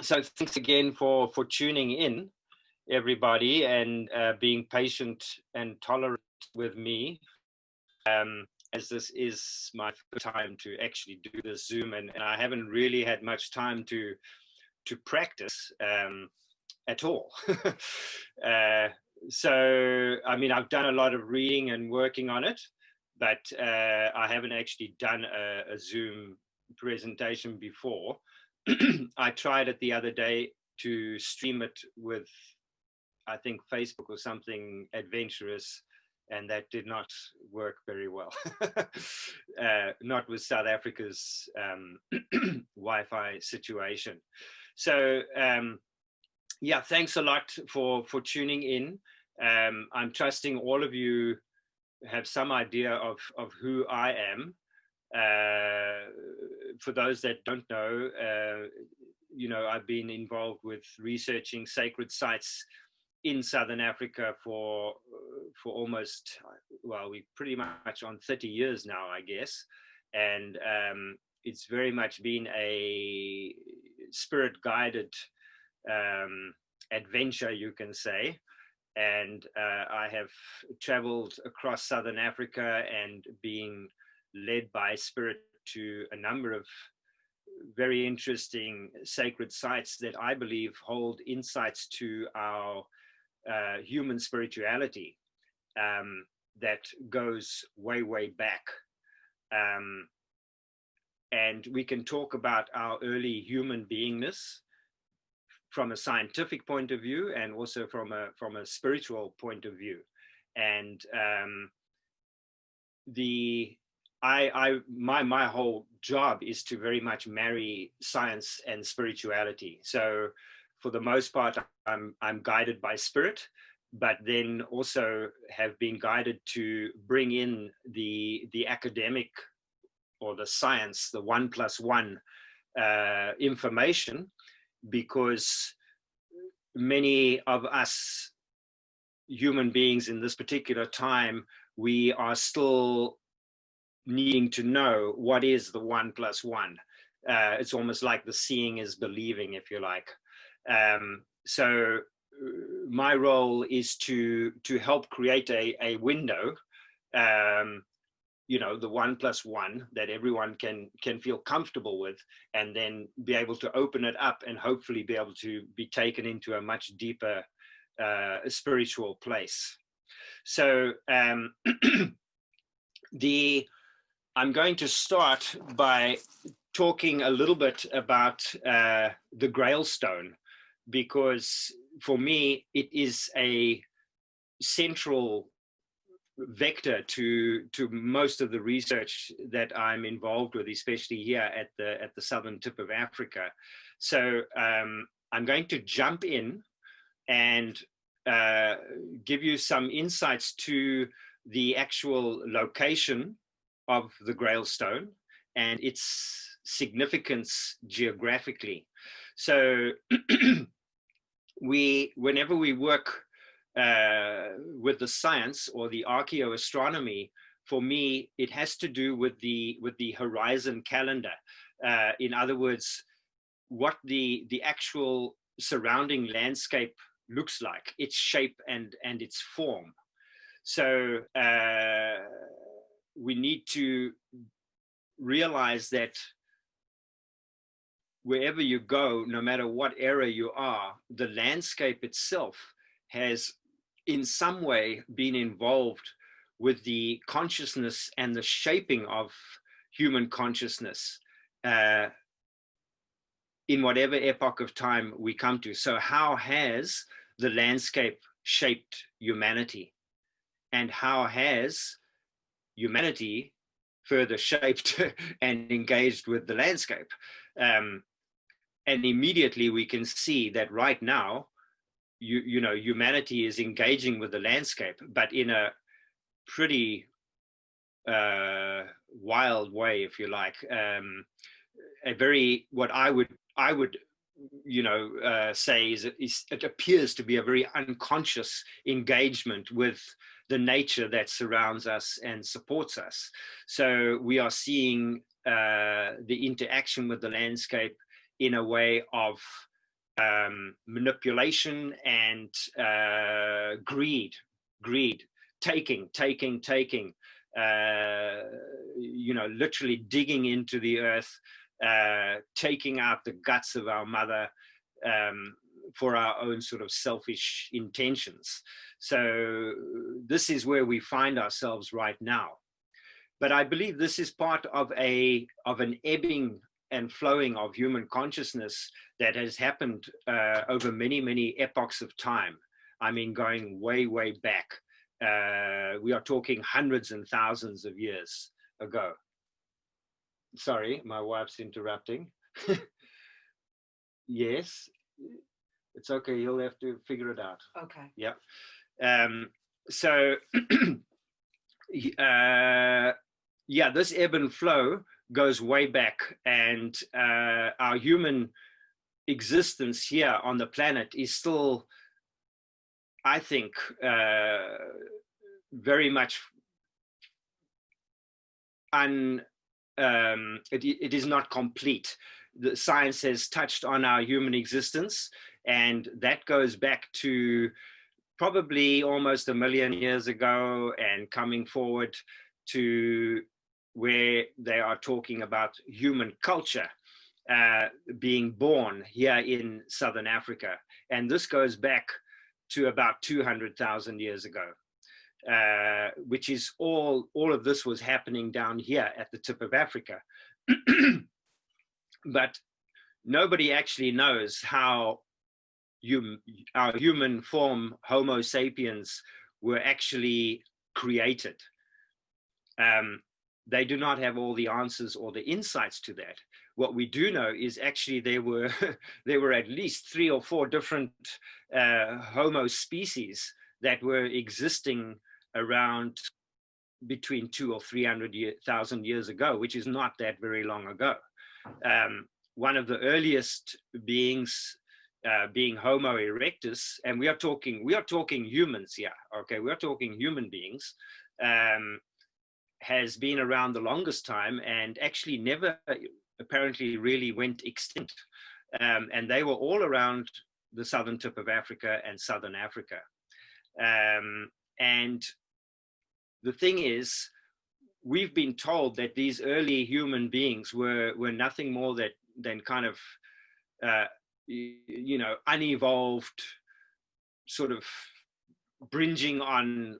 So thanks again for tuning in, everybody, and being patient and tolerant with me, as this is my first time to actually do this Zoom, and I haven't really had much time to practice at all. So, I mean, I've done a lot of reading and working on it, but I haven't actually done a Zoom presentation before. I tried it the other day to stream it with, I think, Facebook or something adventurous, and that did not work very well. Not with South Africa's Wi-Fi situation. So yeah, thanks a lot for tuning in. I'm trusting all of you have some idea of who I am. For those that don't know, you know, I've been involved with researching sacred sites in Southern Africa for almost, well, we're pretty much on 30 years now, I guess. And it's very much been a spirit-guided adventure, you can say. And I have traveled across Southern Africa and being led by spirit to a number of very interesting sacred sites that I believe hold insights to our human spirituality that goes way, way back. And we can talk about our early human beingness from a scientific point of view and also from a spiritual point of view. And my whole job is to very much marry science and spirituality. So for the most part, I'm guided by spirit, but then also have been guided to bring in the academic or the science, the 1+1 information, because many of us human beings in this particular time, we are still needing to know what is the 1+1. It's almost like the seeing is believing, if you like. So my role is to help create a window, you know, the 1+1 that everyone can feel comfortable with, and then be able to open it up and hopefully be able to be taken into a much deeper spiritual place. So I'm going to start by talking a little bit about the Grailstone, because for me it is a central vector to most of the research that I'm involved with, especially here at the southern tip of Africa. So I'm going to jump in and give you some insights to the actual location of the Grailstone and its significance geographically. So whenever we work with the science or the archaeoastronomy, for me, it has to do with the horizon calendar. In other words, what the actual surrounding landscape looks like, its shape and its form. So we need to realize that wherever you go, no matter what area you are, the landscape itself has in some way been involved with the consciousness and the shaping of human consciousness in whatever epoch of time we come to. So how has the landscape shaped humanity? And how has humanity further shaped and engaged with the landscape? And immediately we can see that right now, you know, humanity is engaging with the landscape, but in a pretty wild way, if you like. A very, what I would you know, say is it appears to be a very unconscious engagement with the nature that surrounds us and supports us. So we are seeing the interaction with the landscape in a way of manipulation and greed, taking, literally digging into the earth, taking out the guts of our mother for our own sort of selfish intentions. So this is where we find ourselves right now. But I believe this is part of an ebbing and flowing of human consciousness that has happened over many, many epochs of time. I mean, going way, way back. We are talking hundreds and thousands of years ago. Sorry, my wife's interrupting. Yes, it's okay. You'll have to figure it out. Okay. Yeah. So, yeah, this ebb and flow goes way back, and our human existence here on the planet is still, I think, very much it is not complete. The science has touched on our human existence, and that goes back to probably almost 1 million years ago, and coming forward to where they are talking about human culture being born here in Southern Africa. And this goes back to about 200,000 years ago, which is all of this was happening down here at the tip of Africa. But nobody actually knows how our human form, Homo sapiens, were actually created. They do not have all the answers or the insights to that. What we do know is actually there were at least 3 or 4 different Homo species that were existing around between 200,000 or 300,000 years ago, which is not that very long ago. One of the earliest beings being Homo erectus, and we are talking humans here. Okay, we are talking human beings. Has been around the longest time and actually never apparently really went extinct. And they were all around the southern tip of Africa and southern Africa. And the thing is, we've been told that these early human beings were nothing more than kind of, unevolved, sort of bringing on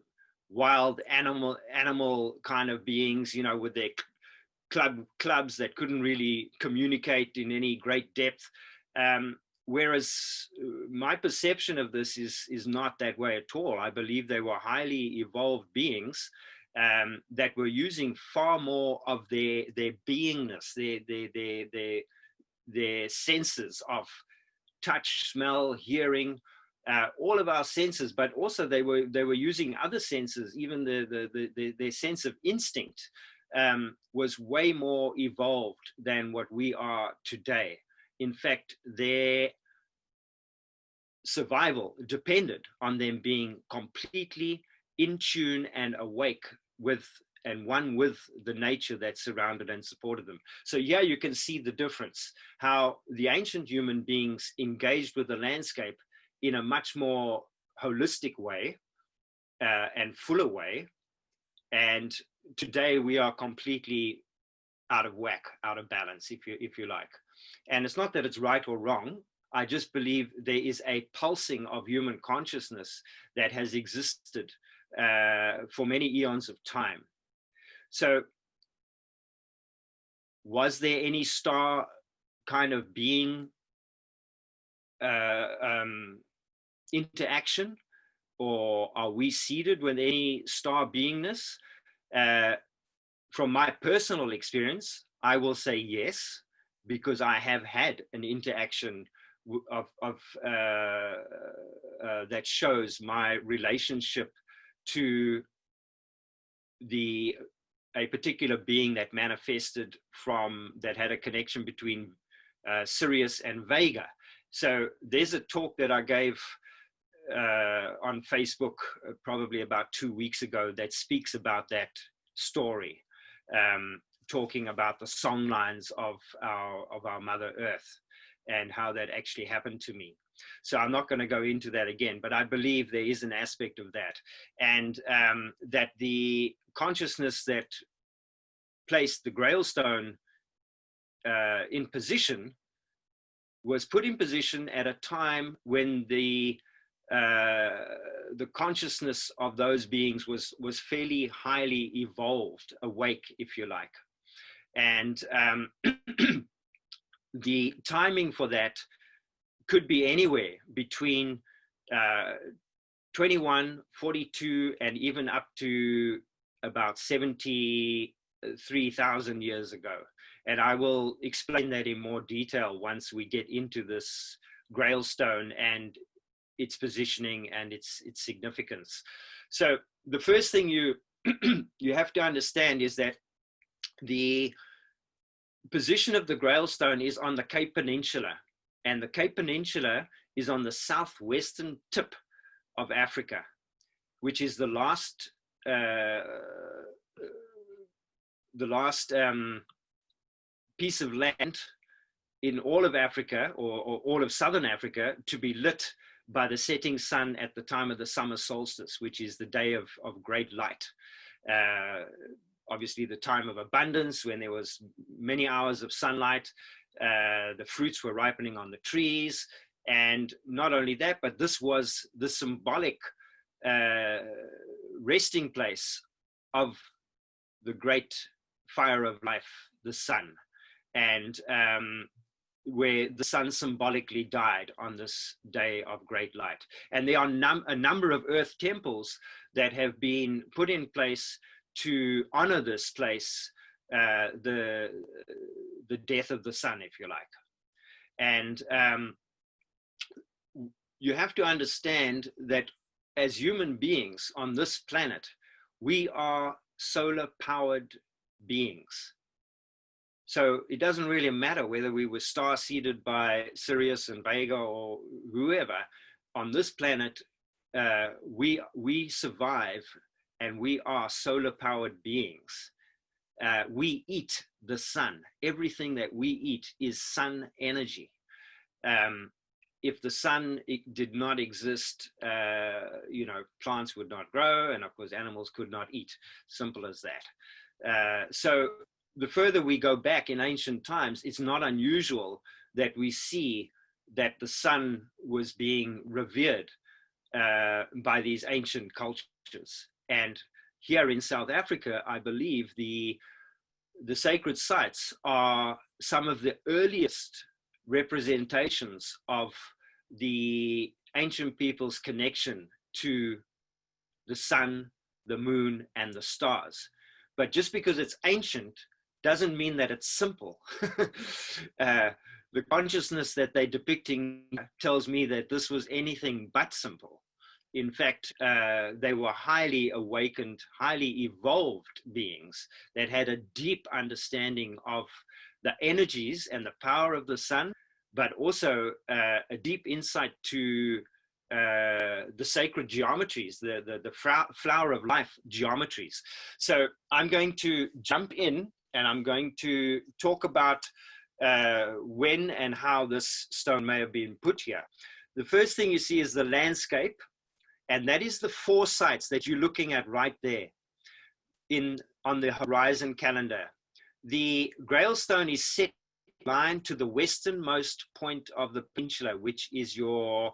wild animal kind of beings, with their clubs that couldn't really communicate in any great depth. Whereas my perception of this is not that way at all. I believe they were highly evolved beings that were using far more of their beingness, their senses of touch, smell, hearing, all of our senses, but also they were using other senses. Even their sense of instinct was way more evolved than what we are today. In fact, their survival depended on them being completely in tune and awake with and one with the nature that surrounded and supported them. So yeah, you can see the difference, how the ancient human beings engaged with the landscape in a much more holistic way and fuller way. And today we are completely out of whack, out of balance, if you like. And it's not that it's right or wrong. I just believe there is a pulsing of human consciousness that has existed for many eons of time. So was there any star kind of being interaction, or are we seeded with any star beingness? From my personal experience, I will say yes, because I have had an interaction that shows my relationship to a particular being that manifested that had a connection between Sirius and Vega. So there's a talk that I gave on Facebook probably about 2 weeks ago that speaks about that story, talking about the song lines of our Mother Earth. and how that actually happened to me. So I'm not going to go into that again, but I believe there is an aspect of that, and that the consciousness that placed the Grailstone in position was put in position at a time when the consciousness of those beings was fairly highly evolved, awake, if you like. And the timing for that could be anywhere between 21, 42, and even up to about 73,000 years ago. And I will explain that in more detail once we get into this Grailstone and its positioning and its significance. So the first thing you you have to understand is that the position of the Grailstone is on the Cape Peninsula, and the Cape Peninsula is on the southwestern tip of Africa, which is the last piece of land in all of Africa, or all of southern Africa, to be lit by the setting sun at the time of the summer solstice, which is the day of great light. Obviously the time of abundance, when there was many hours of sunlight, the fruits were ripening on the trees. And not only that, but this was the symbolic resting place of the great fire of life, the sun, and where the sun symbolically died on this day of great light. And there are a number of earth temples that have been put in place to honor this place, the death of the sun, if you like. And you have to understand that as human beings on this planet, we are solar powered beings. So it doesn't really matter whether we were star seeded by Sirius and Vega or whoever. On this planet, we survive, and we are solar powered beings. We eat the sun. Everything that we eat is sun energy. If the sun did not exist, plants would not grow, and of course animals could not eat. Simple as that. So the further we go back in ancient times, it's not unusual that we see that the sun was being revered by these ancient cultures. And here in South Africa, I believe the sacred sites are some of the earliest representations of the ancient people's connection to the sun, the moon, and the stars. But just because it's ancient doesn't mean that it's simple. The consciousness that they're depicting tells me that this was anything but simple. In fact, they were highly awakened, highly evolved beings that had a deep understanding of the energies and the power of the sun, but also a deep insight to the sacred geometries, the flower of life geometries. So I'm going to jump in, and I'm going to talk about when and how this stone may have been put here. The first thing you see is the landscape, and that is the 4 sites that you're looking at right there on the horizon calendar. The Grailstone is set line to the westernmost point of the peninsula, which is your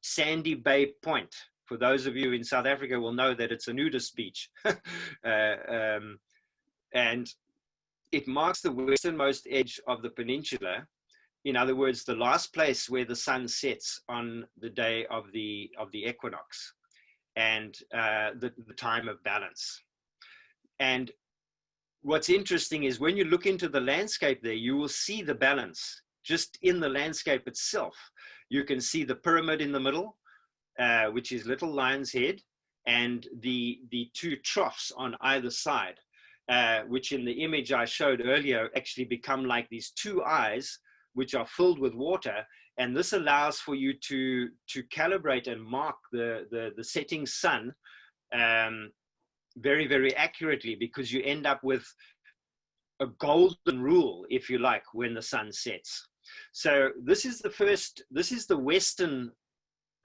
Sandy Bay Point. For those of you in South Africa will know that it's a nudist beach. And it marks the westernmost edge of the peninsula. In other words, the last place where the sun sets on the day of the equinox, and the time of balance. And what's interesting is when you look into the landscape there, you will see the balance just in the landscape itself. You can see the pyramid in the middle, which is Little Lion's Head, and the 2 troughs on either side, which in the image I showed earlier actually become like these 2 eyes, which are filled with water. And this allows for you to calibrate and mark the setting sun very, very accurately, because you end up with a golden rule, if you like, when the sun sets. So this is the Western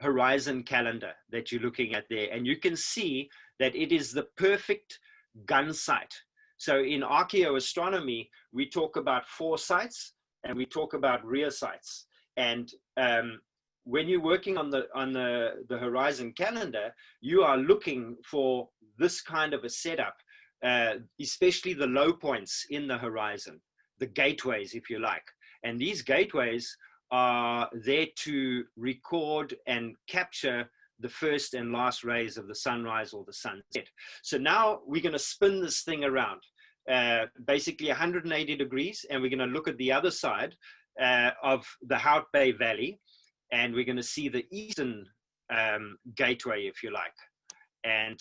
horizon calendar that you're looking at there. And you can see that it is the perfect gun sight. So in archaeoastronomy, we talk about foresights and we talk about rear sights. And when you're working on the horizon calendar, you are looking for this kind of a setup, especially the low points in the horizon, the gateways, if you like. And these gateways are there to record and capture the first and last rays of the sunrise or the sunset. So now we're going to spin this thing around, basically 180 degrees, and we're going to look at the other side of the Hout Bay Valley, and we're going to see the eastern gateway, if you like. And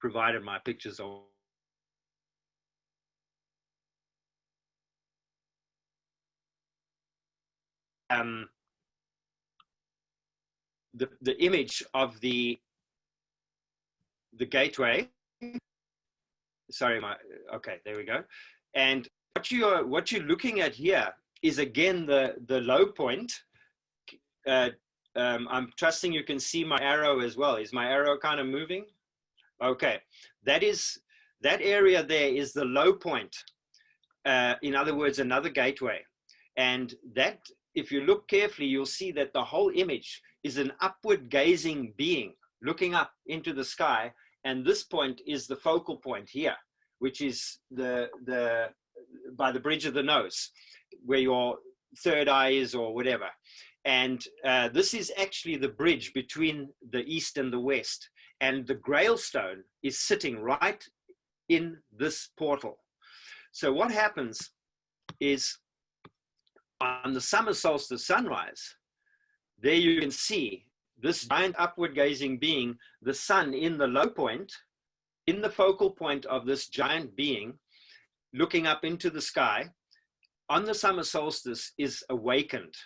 provided my pictures are the image of the gateway. Sorry, okay, there we go. And what you're looking at here is again the low point. I'm trusting you can see my arrow as well. Is my arrow kind of moving? Okay, that area there is the low point. In other words, another gateway. And that, if you look carefully, you'll see that the whole image is an upward gazing being looking up into the sky. And this point is the focal point here, which is by the bridge of the nose, where your third eye is or whatever. And this is actually the bridge between the east and the west. And the Grailstone is sitting right in this portal. So what happens is on the summer solstice sunrise, there you can see this giant upward gazing being, the sun in the low point, in the focal point of this giant being, looking up into the sky, on the summer solstice is awakened.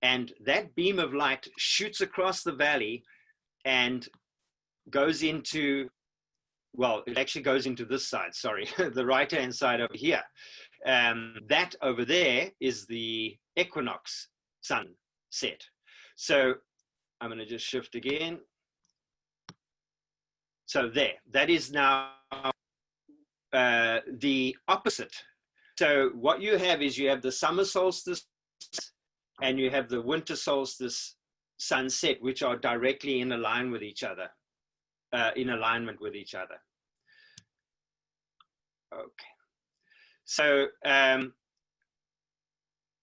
And that beam of light shoots across the valley and goes into, well, it actually goes into this side, sorry, the right-hand side over here. That over there is the equinox sunset. So I'm going to just shift again. So that is now the opposite. So what you have is you have the summer solstice and you have the winter solstice sunset, which are directly in alignment with each other. Okay. So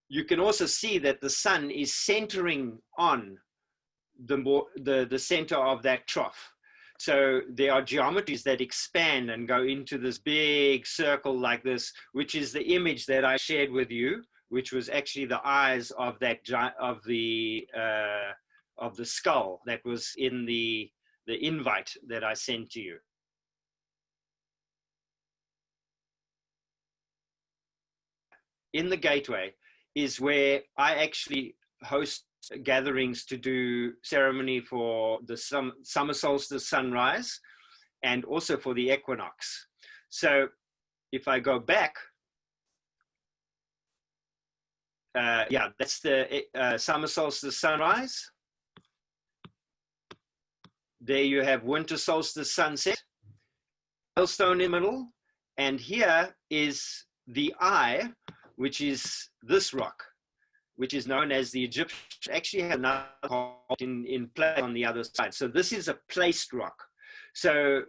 you can also see that the sun is centering on the center of that trough. So there are geometries that expand and go into this big circle like this, which is the image that I shared with you, which was actually the eyes of the skull that was in the invite that I sent to you. In the gateway is where I actually host gatherings to do ceremony for the summer solstice sunrise and also for the equinox. So if I go back, yeah, that's the summer solstice sunrise. There you have winter solstice sunset, Grailstone in the middle, and here is the eye, which is this rock, which is known as the Egyptian, actually has another in place on the other side. So this is a placed rock. So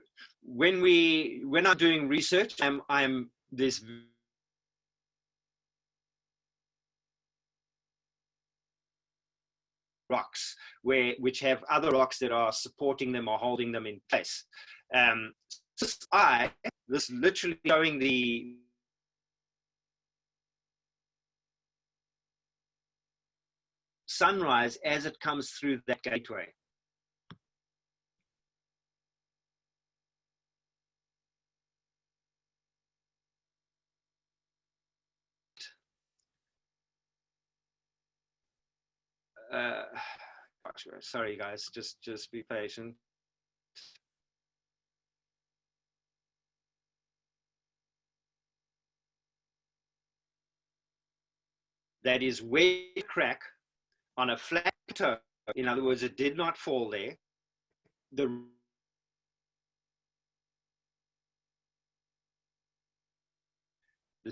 when I'm doing research, there's rocks which have other rocks that are supporting them or holding them in place. This literally showing the sunrise as it comes through that gateway. Sorry guys, just be patient. that is where crack on a flat toe. In other words, it did not fall there. The the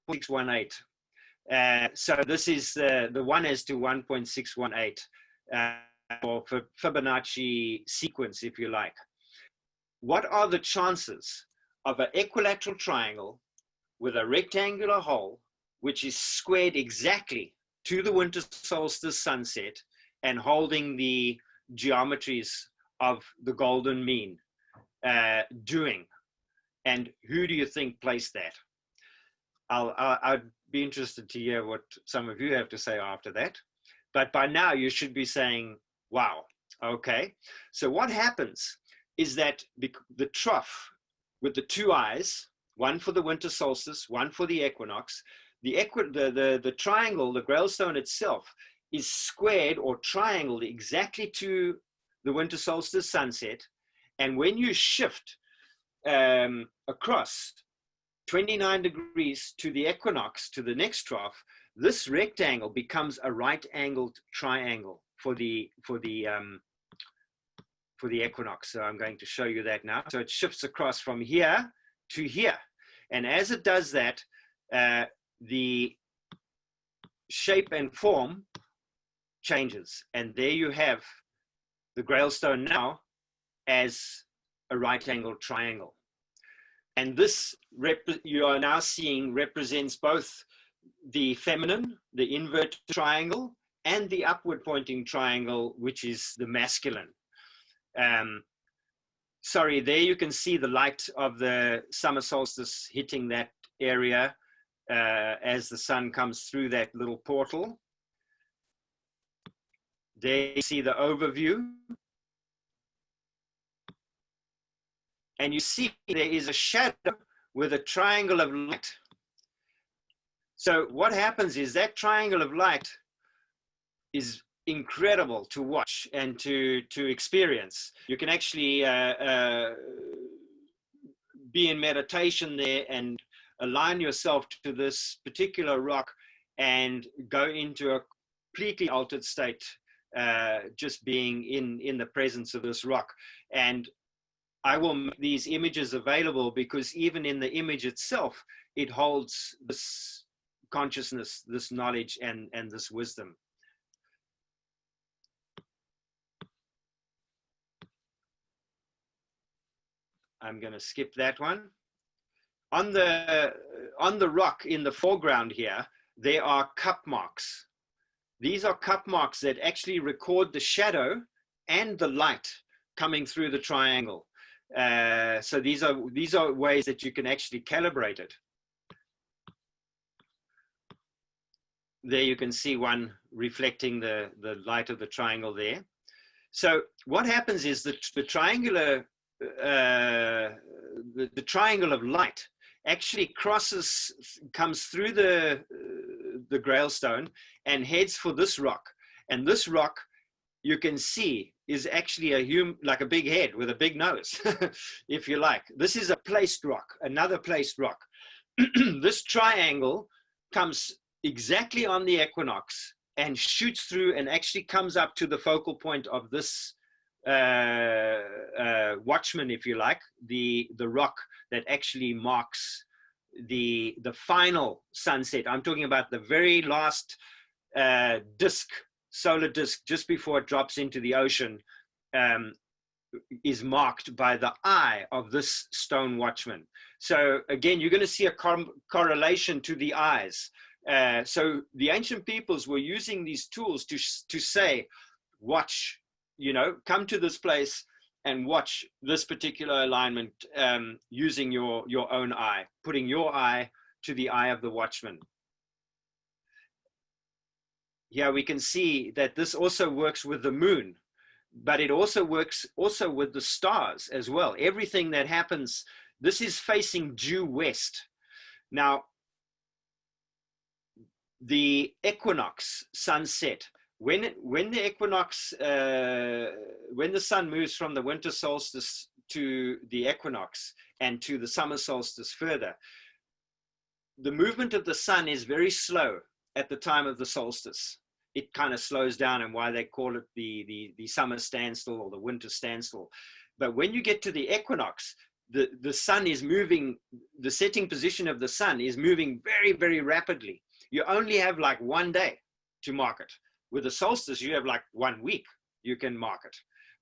0.618. So this is the 1 is to 1.618 or Fibonacci sequence, if you like. What are the chances of an equilateral triangle with a rectangular hole, which is squared exactly to the winter solstice sunset and holding the geometries of the golden mean, doing? And who do you think placed that? I'd be interested to hear what some of you have to say after that. But by now you should be saying, wow, okay. So what happens is that the trough with the two eyes, one for the winter solstice, one for the equinox, the triangle, the Grailstone itself, is squared or triangled exactly to the winter solstice sunset. And when you shift across 29 degrees to the equinox, to the next trough, this rectangle becomes a right-angled triangle for the equinox. So I'm going to show you that now. So it shifts across from here to here. And as it does that, the shape and form changes. And there you have the Grailstone now as a right-angled triangle. And this, you are now seeing, represents both the feminine, the inverted triangle, and the upward pointing triangle, which is the masculine. Sorry, there you can see the light of the summer solstice hitting that area as the sun comes through that little portal. There you see the overview. And you see there is a shadow with a triangle of light. So what happens is that triangle of light is incredible to watch and to experience. You can actually be in meditation there and align yourself to this particular rock and go into a completely altered state, just being in the presence of this rock. And I will make these images available because even in the image itself, it holds this consciousness, this knowledge, and this wisdom. I'm going to skip that one. On the rock in the foreground here, there are cup marks. These are cup marks that actually record the shadow and the light coming through the triangle. So these are ways that you can actually calibrate it. There you can see one reflecting the light of the triangle there. So what happens is that the triangular, the triangle of light actually comes through the Grailstone and heads for this rock. And this rock, you can see, is actually like a big head with a big nose, if you like. This is a placed rock, another placed rock. This triangle comes exactly on the equinox and shoots through and actually comes up to the focal point of this watchman, if you like, the rock that actually marks the final sunset. I'm talking about the very last solar disk, just before it drops into the ocean, is marked by the eye of this stone watchman. So again, you're going to see a correlation to the eyes. So the ancient peoples were using these tools to say, watch, come to this place and watch this particular alignment using your own eye, putting your eye to the eye of the watchman. Here we can see that this also works with the moon, but it also works with the stars as well. Everything that happens, this is facing due west. Now, the equinox sunset, when the equinox, when the sun moves from the winter solstice to the equinox and to the summer solstice further, the movement of the sun is very slow. at the time of the solstice. It kind of slows down, and why they call it the summer standstill or the winter standstill. But when you get to the equinox, the sun is moving, the setting position of the sun is moving very, very rapidly. You only have like 1 day to mark it. With the solstice, you have like 1 week you can mark it.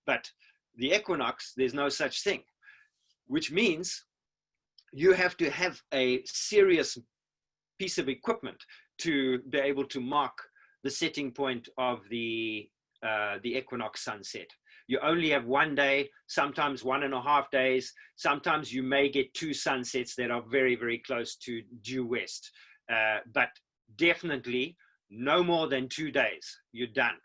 But the equinox, there's no such thing, which means you have to have a serious piece of equipment to be able to mark the setting point of the equinox sunset. You only have 1 day, sometimes 1.5 days. Sometimes you may get 2 sunsets that are very, very close to due west. But definitely no more than 2 days, you're done.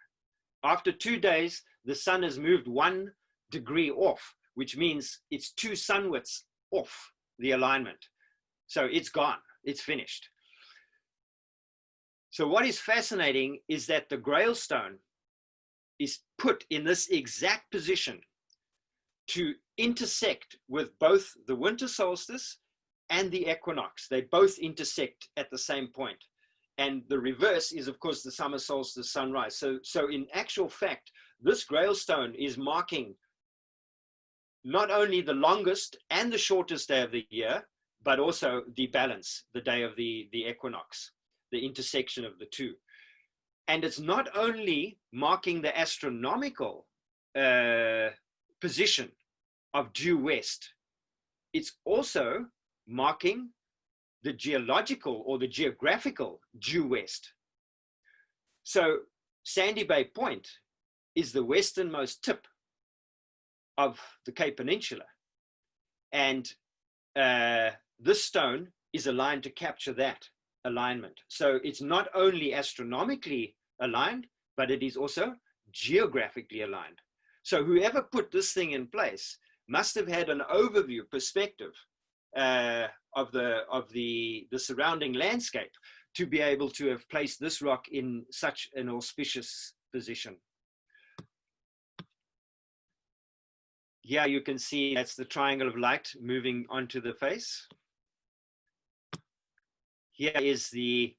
After 2 days, the sun has moved 1 degree off, which means it's 2 sun widths off the alignment. So it's gone, it's finished. So what is fascinating is that the Grailstone is put in this exact position to intersect with both the winter solstice and the equinox. They both intersect at the same point. And the reverse is, of course, the summer solstice sunrise. So in actual fact, this Grailstone is marking not only the longest and the shortest day of the year, but also the balance, the day of the equinox, the intersection of the two. And it's not only marking the astronomical position of due west, it's also marking the geological or the geographical due west. So Sandy Bay Point is the westernmost tip of the Cape Peninsula. And this stone is aligned to capture that alignment. So it's not only astronomically aligned, but it is also geographically aligned. So whoever put this thing in place must have had an overview perspective of the surrounding landscape to be able to have placed this rock in such an auspicious position. Here you can see that's the triangle of light moving onto the face. Here is the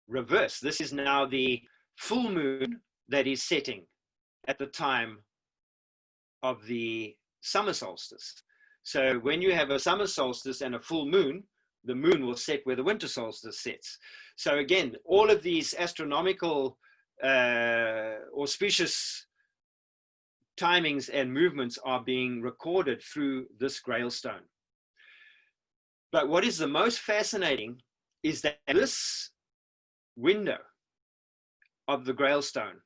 reverse. This is now the full moon that is setting at the time of the summer solstice. So when you have a summer solstice and a full moon, the moon will set where the winter solstice sets. So again, all of these astronomical auspicious timings and movements are being recorded through this Grailstone. But what is the most fascinating is that this window of the Grailstone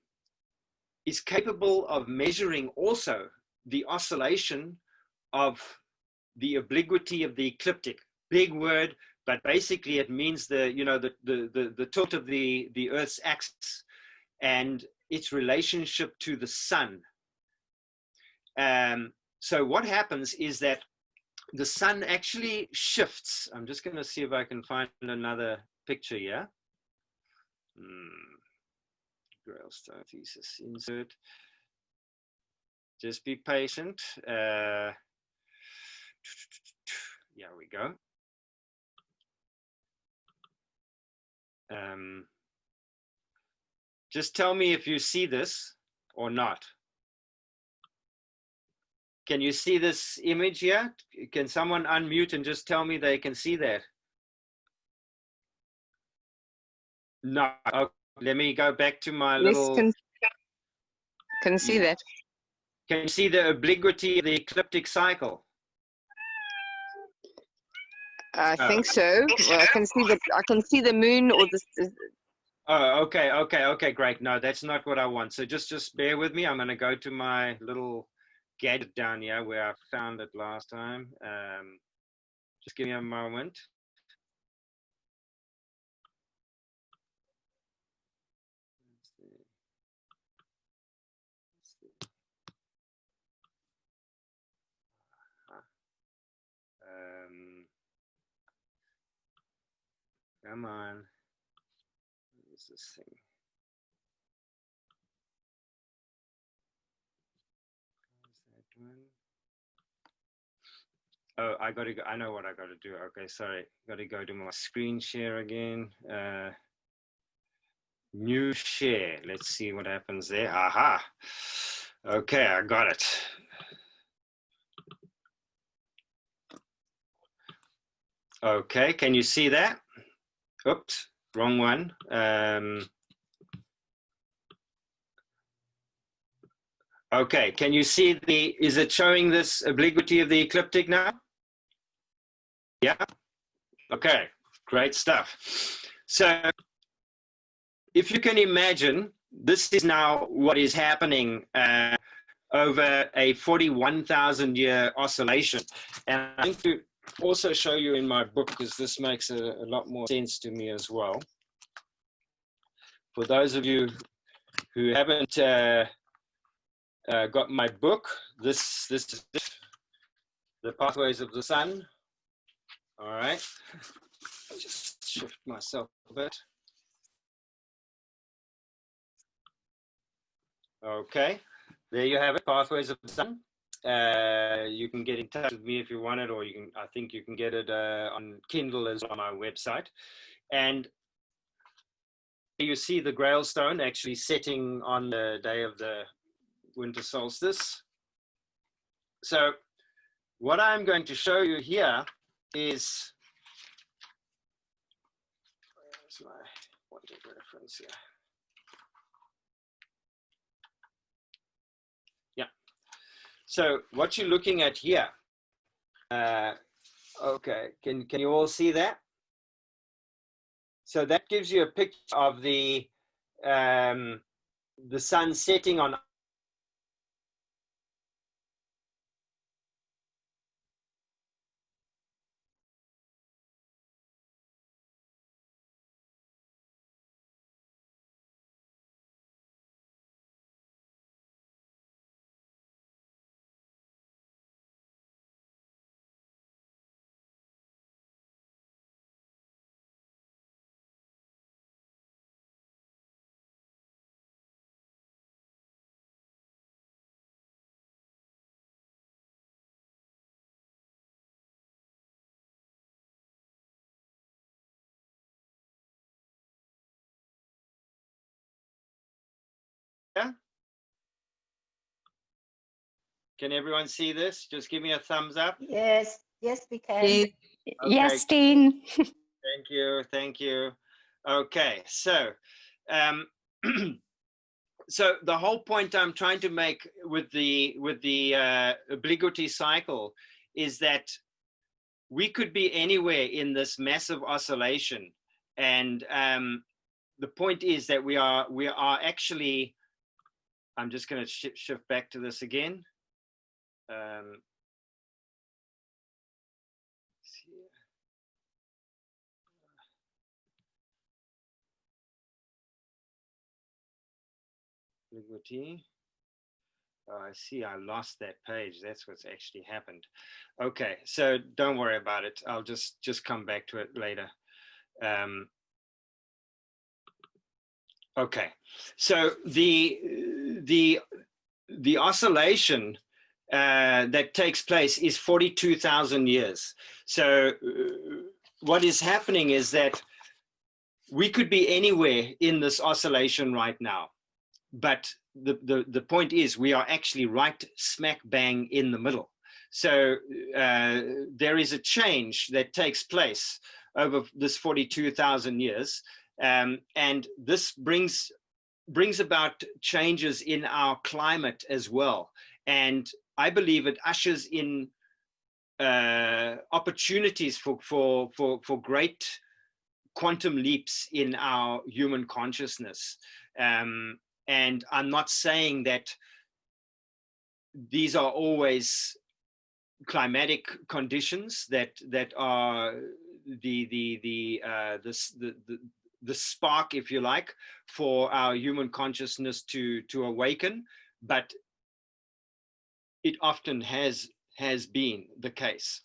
is capable of measuring also the oscillation of the obliquity of the ecliptic. Big word, but basically it means the tilt of the Earth's axis and its relationship to the sun. So what happens is that the sun actually shifts. I'm just going to see if I can find another picture here. Grailstone thesis insert. Just be patient. Here we go. Just tell me if you see this or not. Can you see this image here? Can someone unmute and just tell me they can see that? No. Okay. Let me go back to my little... Can see that. Can you see the obliquity of the ecliptic cycle? I think so. Well, I can see the moon or the... Oh, okay, great. No, that's not what I want. So just bear with me. I'm going to go to my little gadget down here where I found it last time. Just give me a moment. Come on. What is this thing? Oh, I got to go. I know what I got to do. Okay, sorry. Got to go to my screen share again. New share. Let's see what happens there. Aha. Okay, I got it. Okay, can you see that? Oops, wrong one. Okay, can you see is it showing this obliquity of the ecliptic now? Yeah, okay, great stuff. So if you can imagine, this is now what is happening over a 41,000 year oscillation. And I'm going to also show you in my book, because this makes a lot more sense to me as well. For those of you who haven't got my book, this is The Pathways of the Sun. All right, I'll just shift myself a bit. Okay, there you have it, Pathways of the Sun. You can get in touch with me if you want it, or I think you can get it on Kindle as well on my website. And you see the Grailstone actually setting on the day of the winter solstice. So what I'm going to show you here is, where's my pointer reference here? Yeah. So what you're looking at here, okay, can you all see that? So that gives you a picture of the sun setting on. Yeah? Can everyone see this? Just give me a thumbs up. Yes, yes, we can. Okay. Yes, Dean. Thank you, thank you. Okay, so so the whole point I'm trying to make with the obliquity cycle is that we could be anywhere in this massive oscillation, and the point is that we are actually. I'm just going to shift back to this again. Obliquity. Oh, I see. I lost that page. That's what's actually happened. Okay, so don't worry about it. I'll just come back to it later. Okay, so the oscillation that takes place is 42,000 years. So what is happening is that we could be anywhere in this oscillation right now, but the point is we are actually right smack bang in the middle. So there is a change that takes place over this 42,000 years, and this brings about changes in our climate as well. And I believe it ushers in opportunities for great quantum leaps in our human consciousness. And I'm not saying that these are always climatic conditions that are the spark, if you like, for our human consciousness to awaken, but it often has been the case.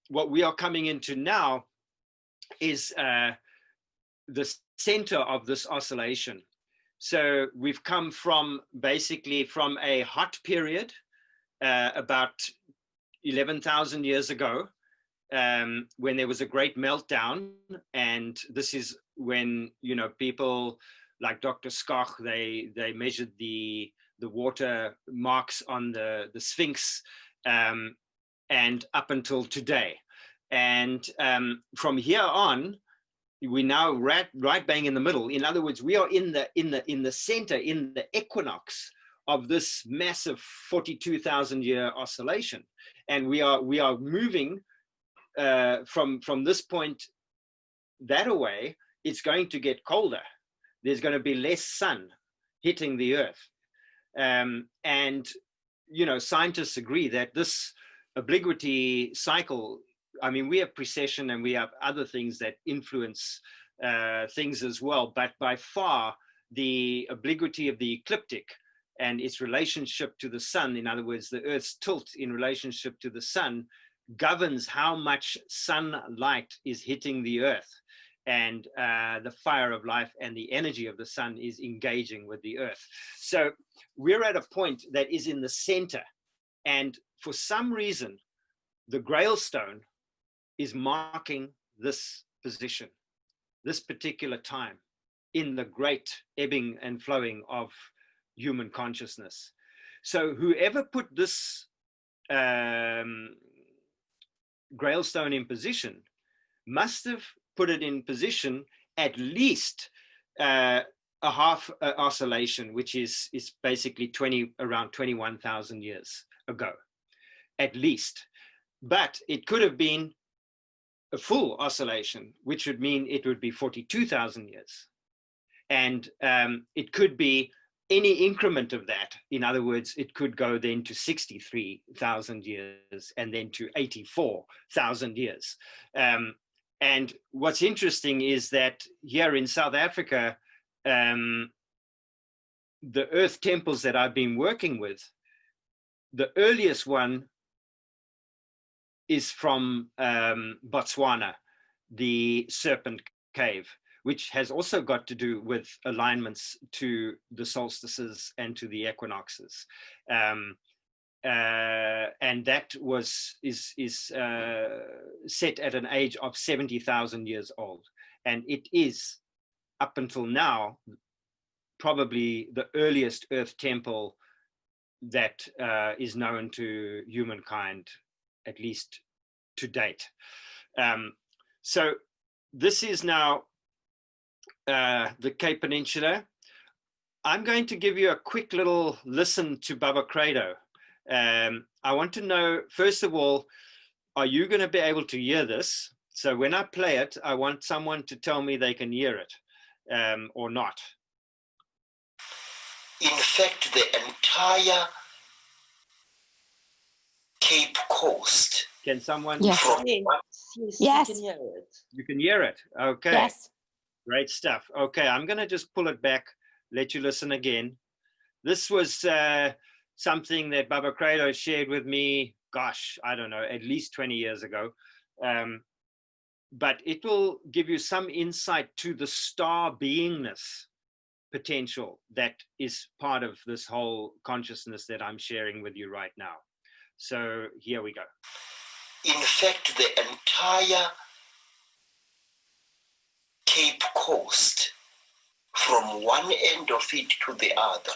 What we are coming into now is the center of this oscillation. So we've come from basically from a hot period about 11,000 years ago, when there was a great meltdown, and this is when, you know, people like Dr. Skoch, they measured the water marks on the Sphinx, and up until today. And from here on, we now right bang in the middle. In other words, we are in the center, in the equinox of this massive 42,000 year oscillation, and we are moving from this point that away. It's going to get colder. There's going to be less sun hitting the earth, and you know, scientists agree that this obliquity cycle, I mean, we have precession and we have other things that influence things as well, but by far the obliquity of the ecliptic and its relationship to the sun, in other words, the Earth's tilt in relationship to the sun, governs how much sunlight is hitting the Earth. And the fire of life and the energy of the sun is engaging with the Earth. So we're at a point that is in the center. And for some reason, the Grailstone is marking this position, this particular time in the great ebbing and flowing of human consciousness. So whoever put this Grailstone in position must have put it in position at least a half oscillation, which is basically around 21,000 years ago, at least. But it could have been a full oscillation, which would mean it would be 42,000 years. And it could be any increment of that. In other words, it could go then to 63,000 years and then to 84,000 years. And what's interesting is that here in South Africa, the earth temples that I've been working with, the earliest one is from Botswana, the Serpent Cave, which has also got to do with alignments to the solstices and to the equinoxes. And that is set at an age of 70,000 years old. And it is, up until now, probably the earliest earth temple that is known to humankind, at least to date. So this is now the Cape Peninsula. I'm going to give you a quick little listen to Baba Credo. I want to know, first of all, are you going to be able to hear this? So when I play it, I want someone to tell me they can hear it or not. In fact, the entire Cape Coast. Can someone? Yes. From Yes. You can hear it. You can hear it. Okay. Yes. Great stuff. Okay, I'm going to just pull it back, let you listen again. This was something that Baba Credo shared with me, gosh, I don't know, at least 20 years ago. But it will give you some insight to the star beingness potential that is part of this whole consciousness that I'm sharing with you right now. So here we go. In fact, the entire Cape Coast, from one end of it to the other,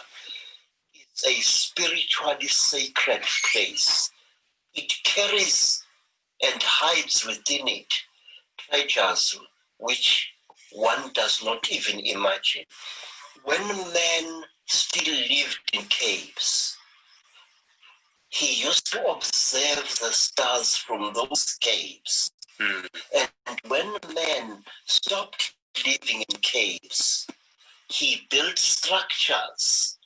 is a spiritually sacred place. It carries and hides within it treasures which one does not even imagine. When man still lived in caves, he used to observe the stars from those caves. And when man stopped living in caves, he built structures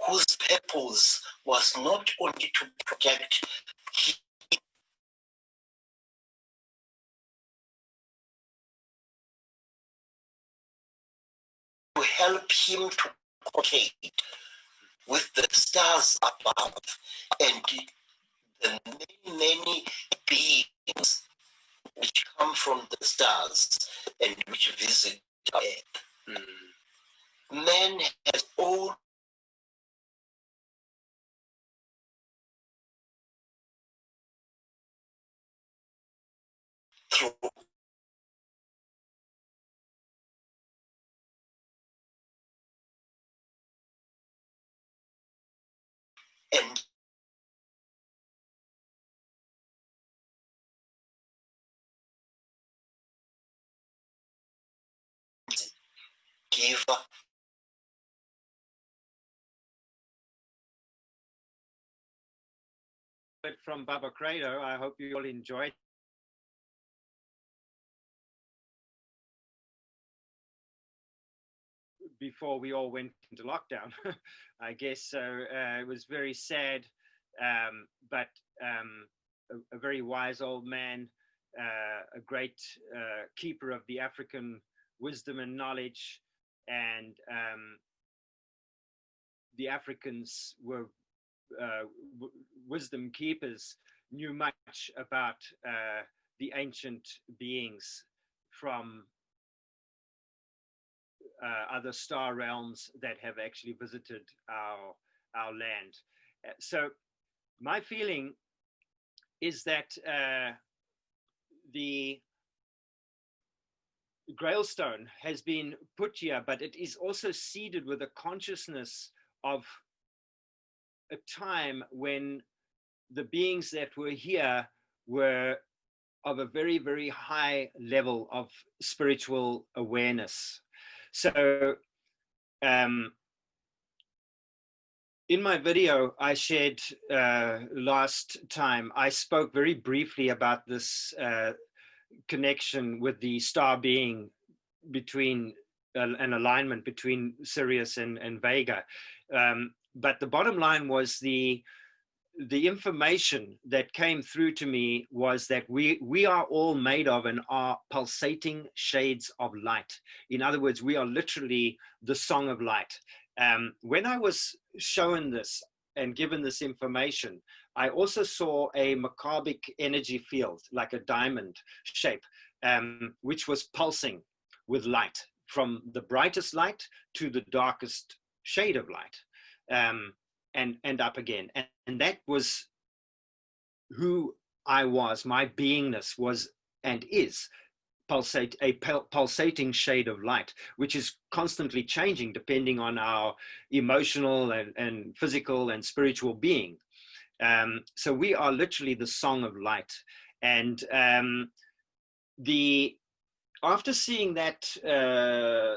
whose purpose was not only to protect to help him to communicate with the stars above and the many beings which come from the stars and which visit Earth. Man has all through and give from Baba Credo. I hope you all enjoyed before we all went into lockdown. I guess so. It was very sad, but a very wise old man, a great keeper of the African wisdom and knowledge, and the Africans were wisdom keepers, knew much about the ancient beings from other star realms that have actually visited our land. So my feeling is that the Grailstone has been put here, but it is also seeded with a consciousness of a time when the beings that were here were of a very, very high level of spiritual awareness. So in my video I shared last time, I spoke very briefly about this connection with the star being between an alignment between Sirius and Vega. But the bottom line was the information that came through to me was that we are all made of and are pulsating shades of light. In other words, we are literally the song of light. When I was shown this and given this information, I also saw a macabic energy field, like a diamond shape, which was pulsing with light, from the brightest light to the darkest shade of light. And up again. And that was who I was. My beingness was and is a pulsating shade of light, which is constantly changing depending on our emotional and physical and spiritual being. So we are literally the song of light. And after seeing that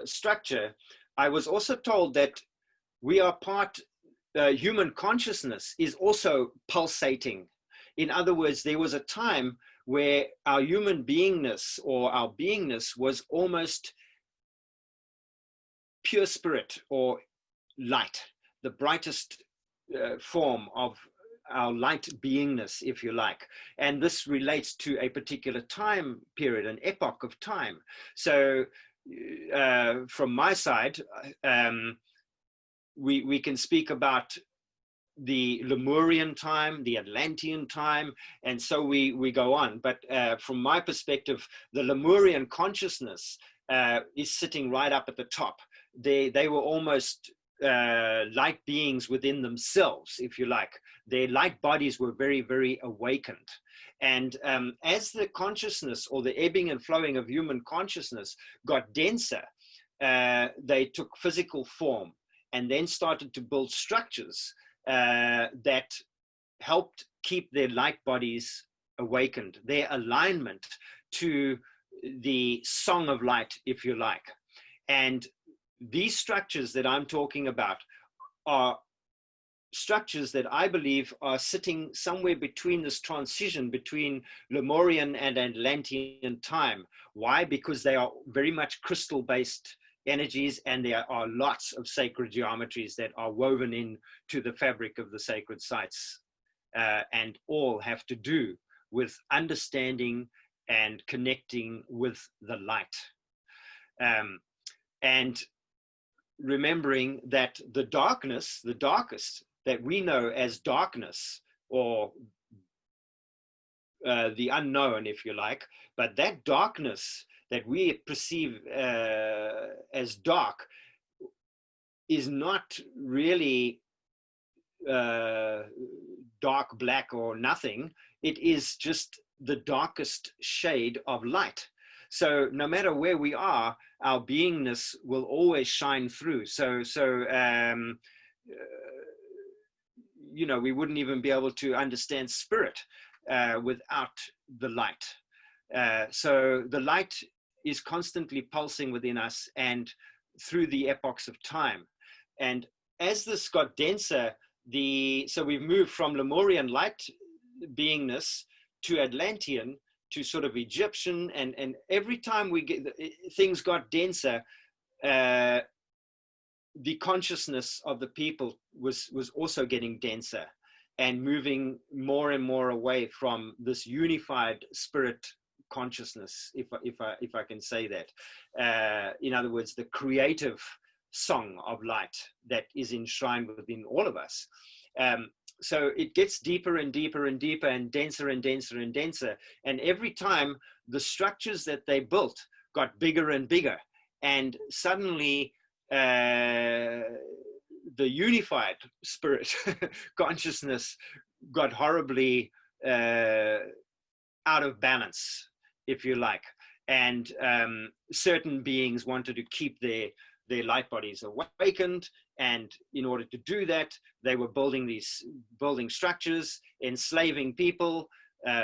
structure, I was also told that we are human consciousness is also pulsating. In other words, there was a time where our human beingness or our beingness was almost pure spirit or light, the brightest form of our light beingness, if you like. And this relates to a particular time period, an epoch of time. So from my side, we can speak about the Lemurian time, the Atlantean time, and so we go on. But from my perspective, the Lemurian consciousness is sitting right up at the top. They were almost light beings within themselves, if you like. Their light bodies were very, very awakened. And as the consciousness or the ebbing and flowing of human consciousness got denser, they took physical form and then started to build structures that helped keep their light bodies awakened, their alignment to the song of light, if you like. And these structures that I'm talking about are structures that I believe are sitting somewhere between this transition between Lemurian and Atlantean time. Why? Because they are very much crystal-based energies, and there are lots of sacred geometries that are woven into the fabric of the sacred sites, and all have to do with understanding and connecting with the light. And remembering that the darkness, the darkest that we know as darkness, or the unknown, if you like, but that darkness that we perceive as dark is not really dark black or nothing. It is just the darkest shade of light. So no matter where we are, our beingness will always shine through. So you know, we wouldn't even be able to understand spirit without the light. So the light is constantly pulsing within us and through the epochs of time. And as this got denser, so we've moved from Lemurian light beingness to Atlantean to sort of Egyptian, and every time things got denser, the consciousness of the people was also getting denser and moving more and more away from this unified spirit consciousness, if I can say that. In other words, the creative song of light that is enshrined within all of us. So it gets deeper and deeper and deeper and denser and denser and denser. And every time the structures that they built got bigger and bigger. And suddenly the unified spirit consciousness got horribly out of balance, if you like. And certain beings wanted to keep their light bodies awakened. And in order to do that, they were building structures, enslaving people,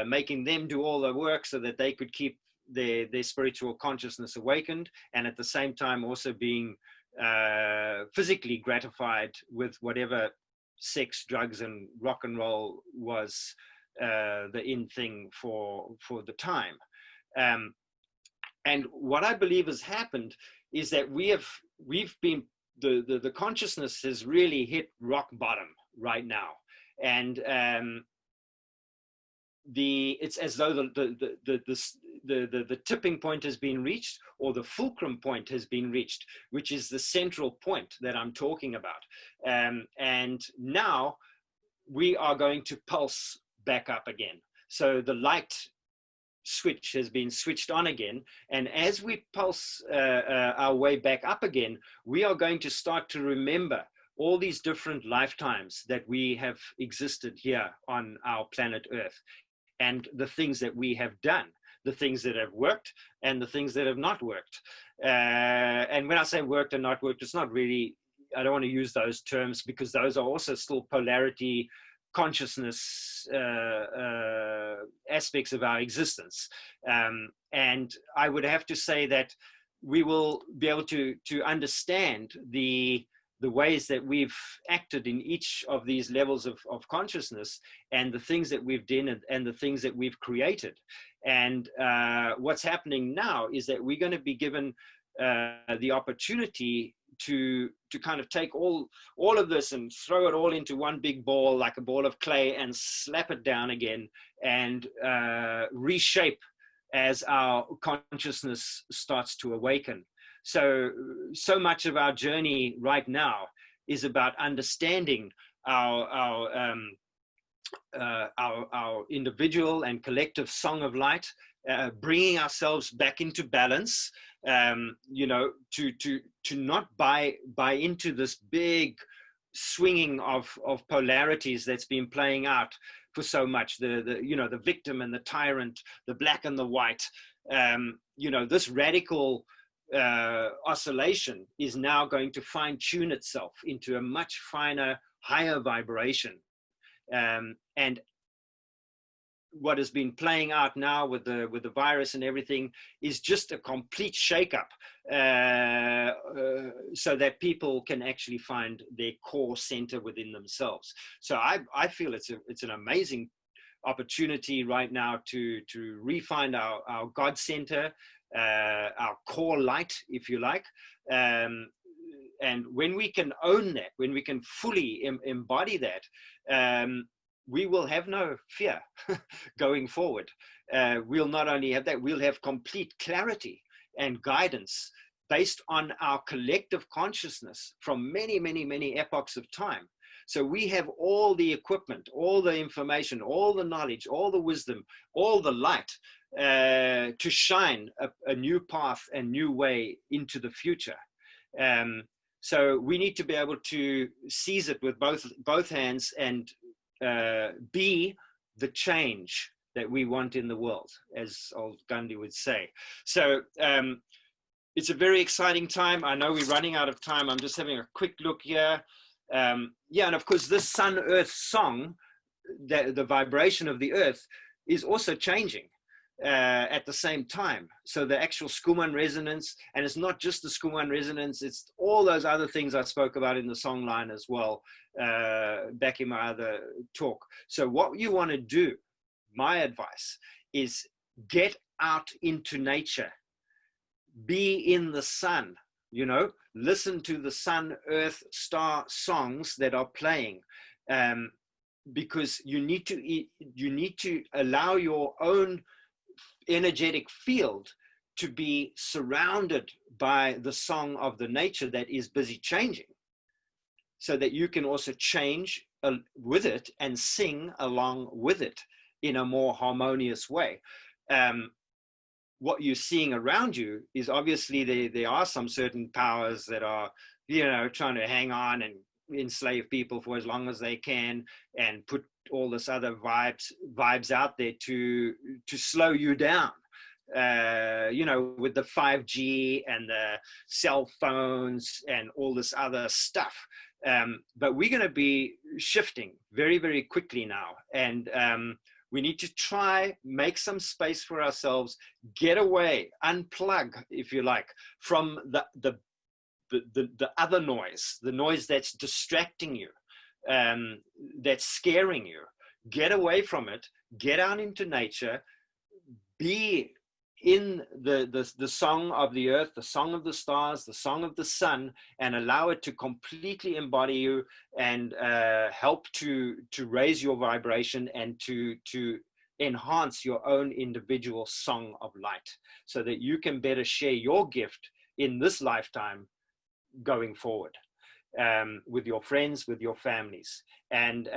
making them do all the work so that they could keep their spiritual consciousness awakened, and at the same time also being physically gratified with whatever sex, drugs, and rock and roll was the in thing for the time. And what I believe has happened is that we've been the consciousness has really hit rock bottom right now, and it's as though the tipping point has been reached, or the fulcrum point has been reached, which is the central point that I'm talking about. And now we are going to pulse back up again. So the light switch has been switched on again, and as we pulse our way back up again, we are going to start to remember all these different lifetimes that we have existed here on our planet Earth, and the things that we have done, the things that have worked and the things that have not worked. And when I say worked and not worked, it's not really, I don't want to use those terms, because those are also still polarity consciousness aspects of our existence. And I would have to say that we will be able to understand the ways that we've acted in each of these levels of consciousness, and the things that we've done and the things that we've created. And what's happening now is that we're going to be given the opportunity to kind of take all of this and throw it all into one big ball, like a ball of clay, and slap it down again, and reshape as our consciousness starts to awaken. So much of our journey right now is about understanding our individual and collective song of light, bringing ourselves back into balance, you know, to not buy into this big swinging of polarities that's been playing out for so much, the victim and the tyrant, the black and the white. You know, this radical oscillation is now going to fine tune itself into a much finer, higher vibration. And what has been playing out now with the virus and everything is just a complete shakeup, so that people can actually find their core center within themselves. So I feel it's an amazing opportunity right now to refine our God center, our core light, if you like. And when we can own that, when we can fully embody that, we will have no fear going forward. We'll not only have that, we'll have complete clarity and guidance based on our collective consciousness from many, many, many epochs of time. So we have all the equipment, all the information, all the knowledge, all the wisdom, all the light to shine a new path and new way into the future. So we need to be able to seize it with both hands and be the change that we want in the world, as old Gandhi would say. So it's a very exciting time. I know we're running out of time. I'm just having a quick look here. Yeah, and of course, this Sun-Earth song, the vibration of the Earth, is also changing at the same time. So the actual Schumann resonance, and it's not just the Schumann resonance, it's all those other things I spoke about in the song line as well, back in my other talk. So what you want to do, my advice, is get out into nature, be in the sun, you know, listen to the sun, earth, star songs that are playing, because you need to allow your own energetic field to be surrounded by the song of the nature that is busy changing, so that you can also change with it and sing along with it in a more harmonious way. What you're seeing around you is obviously there are some certain powers that are, you know, trying to hang on and enslave people for as long as they can, and put all this other vibes out there to slow you down, you know, with the 5G and the cell phones and all this other stuff. But we're going to be shifting very, very quickly now, and we need to try make some space for ourselves, get away, unplug, if you like, from the other noise, the noise that's distracting you, that's scaring you. Get away from it, get out into nature, be in the song of the earth, the song of the stars, the song of the sun, and allow it to completely embody you and help to raise your vibration and to enhance your own individual song of light, so that you can better share your gift in this lifetime going forward, with your friends, with your families. And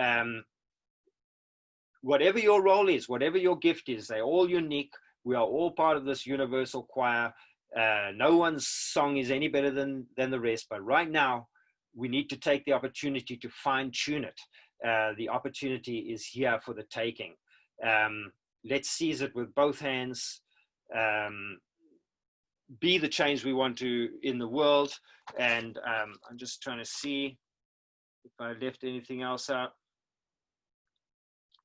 whatever your role is, whatever your gift is, they're all unique. We are all part of this universal choir. No one's song is any better than the rest. But right now, we need to take the opportunity to fine tune it. The opportunity is here for the taking. Let's seize it with both hands. Be the change we want to in the world. And I'm just trying to see if I left anything else out.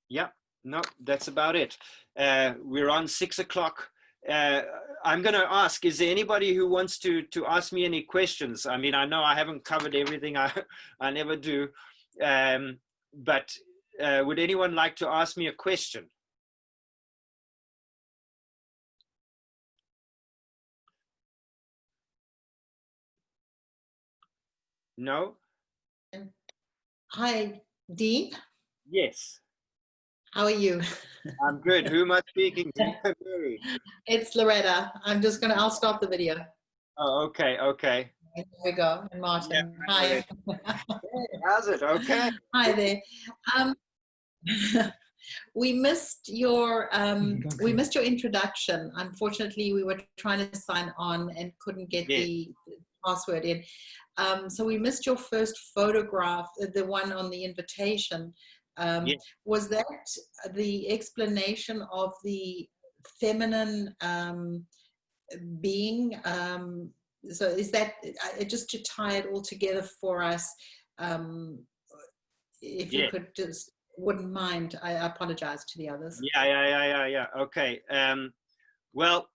Yeah, no, that's about it. We're on 6 o'clock. I'm going to ask, is there anybody who wants to ask me any questions? I mean, I know I haven't covered everything. I never do. But would anyone like to ask me a question? No? Hi, Dean. Yes. How are you? I'm good. Who am I speaking to? Mary. It's Loretta. I'll stop the video. Oh, okay, okay. There we go. And Martin. Yeah, hi. hey, how's it? Okay. Hi there. We missed your introduction. Unfortunately, we were trying to sign on and couldn't get the password in. So we missed your first photograph, the one on the invitation. Was that the explanation of the feminine being? So is that just to tie it all together for us? If you could just wouldn't mind, I apologize to the others. Yeah. Okay. Well,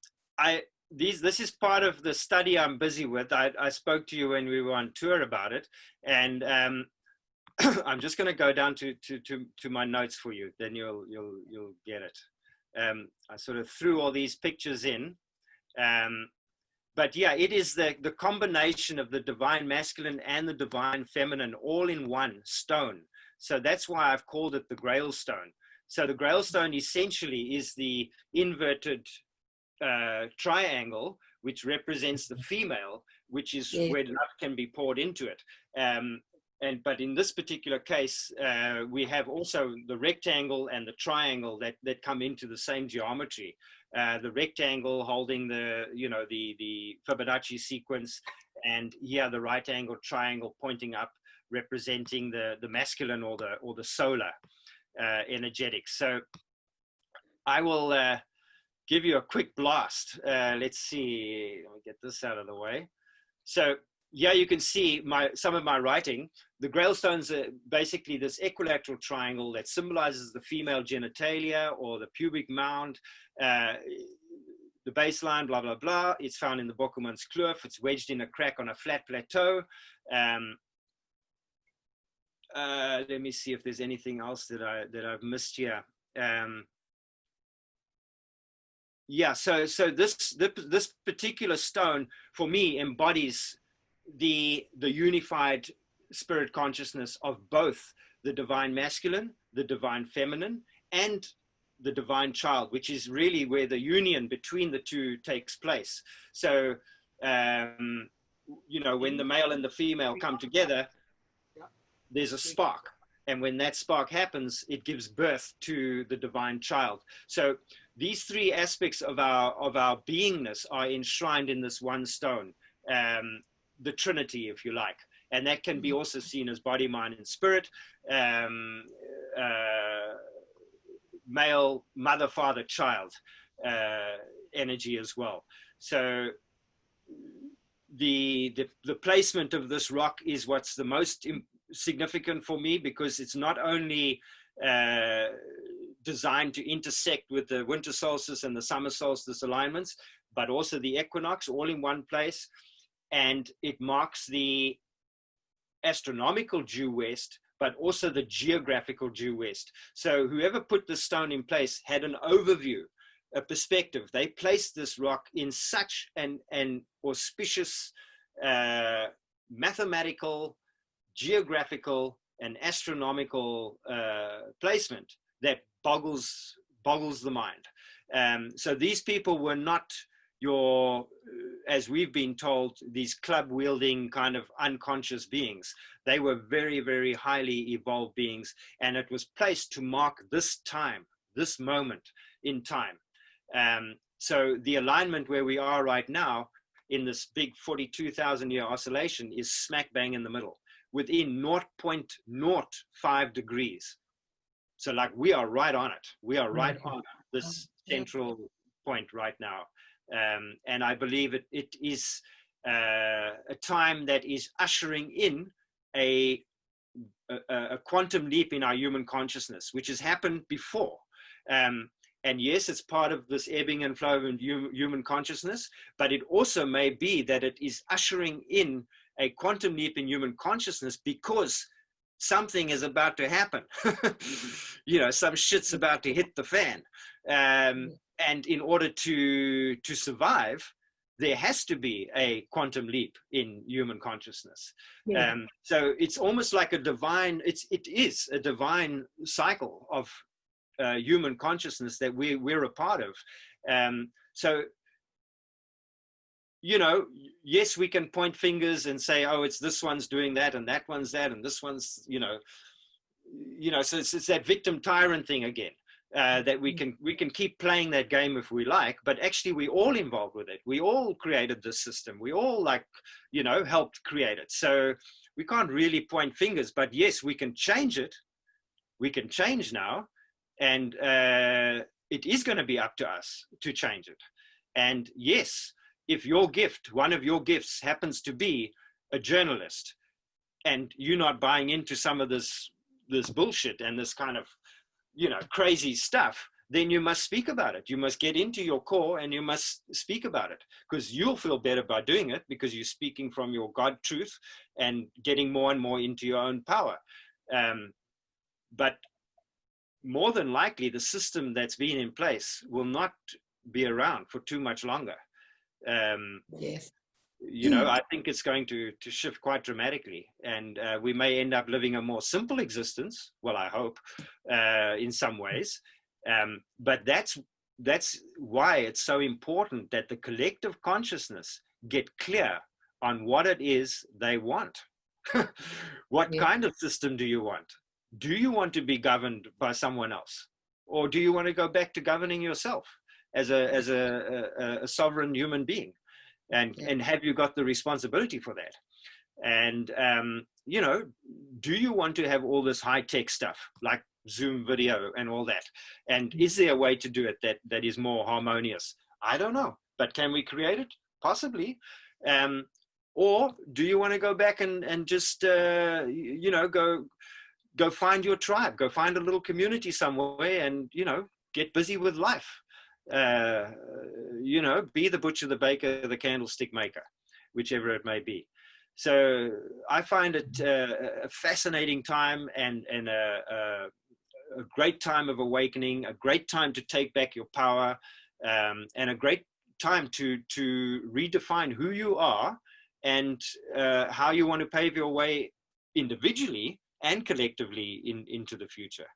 this is part of the study I'm busy with. I spoke to you when we were on tour about it, and I'm just going to go down to my notes for you. Then you'll get it. I sort of threw all these pictures in, but yeah, it is the combination of the divine masculine and the divine feminine all in one stone. So that's why I've called it the Grailstone. So the Grailstone essentially is the inverted triangle, which represents the female, which is where love can be poured into it. But in this particular case, we have also the rectangle and the triangle that come into the same geometry. The rectangle holding the Fibonacci sequence, and here the right angle triangle pointing up, representing the masculine or the solar energetics. So I will give you a quick blast. Let's see, let me get this out of the way. So yeah, you can see some of my writing. The Grailstones are basically this equilateral triangle that symbolizes the female genitalia or the pubic mound, the baseline, blah, blah, blah. It's found in the Bokkerman's Kloof. It's wedged in a crack on a flat plateau. Let me see if there's anything else that I've missed here. Yeah, so this particular stone for me embodies the unified spirit consciousness of both the divine masculine, the divine feminine, and the divine child, which is really where the union between the two takes place. So, you know, when the male and the female come together, there's a spark. And when that spark happens, it gives birth to the divine child. So these three aspects of our beingness are enshrined in this one stone, the Trinity, if you like. And that can be also seen as body, mind, and spirit, male, mother, father, child energy as well. So the placement of this rock is what's the most significant for me, because it's not only designed to intersect with the winter solstice and the summer solstice alignments, but also the equinox all in one place. And it marks the astronomical due west, but also the geographical due west. So whoever put the stone in place had an overview, a perspective. They placed this rock in such an auspicious mathematical, geographical, and astronomical placement that boggles the mind. So these people were not your, as we've been told, these club-wielding kind of unconscious beings. They were very, very highly evolved beings, and it was placed to mark this time, this moment in time. So the alignment where we are right now in this big 42,000 year oscillation is smack bang in the middle, within 0.05 degrees. So like we are right on it. We are right on this central point right now. And I believe it is a time that is ushering in a quantum leap in our human consciousness, which has happened before. And yes, it's part of this ebbing and flow of human consciousness, but it also may be that it is ushering in a quantum leap in human consciousness because something is about to happen. You know, some shit's about to hit the fan. And in order to survive, there has to be a quantum leap in human consciousness. Yeah. So it's almost like a divine, it is a divine cycle of human consciousness that we're a part of. So, you know, yes, we can point fingers and say, oh, it's this one's doing that and that one's that and this one's, you know, so it's that victim tyrant thing again. That we can keep playing that game if we like, but actually we're all involved with it. We all created this system. We all, like, you know, helped create it. So we can't really point fingers, but yes, we can change it. We can change now, and it is going to be up to us to change it. And yes, if your gift, one of your gifts happens to be a journalist, and you're not buying into some of this bullshit and this kind of, you know, crazy stuff, then you must speak about it. You must get into your core and you must speak about it, because you'll feel better by doing it, because you're speaking from your God truth and getting more and more into your own power. But more than likely, the system that's been in place will not be around for too much longer. Yes. You know, I think it's going to shift quite dramatically, and we may end up living a more simple existence. Well, I hope, in some ways. But that's why it's so important that the collective consciousness get clear on what it is they want. What kind of system do you want? Do you want to be governed by someone else, or do you want to go back to governing yourself as a sovereign human being? And have you got the responsibility for that? And, you know, do you want to have all this high-tech stuff like Zoom video and all that? And is there a way to do it that is more harmonious? I don't know, but can we create it? Possibly. Or do you want to go back and just, you know, go find your tribe, go find a little community somewhere and, you know, get busy with life. You know, be the butcher, the baker, the candlestick maker, whichever it may be. So I find it a fascinating time and a great time of awakening, a great time to take back your power, and a great time to redefine who you are and how you want to pave your way individually and collectively into the future.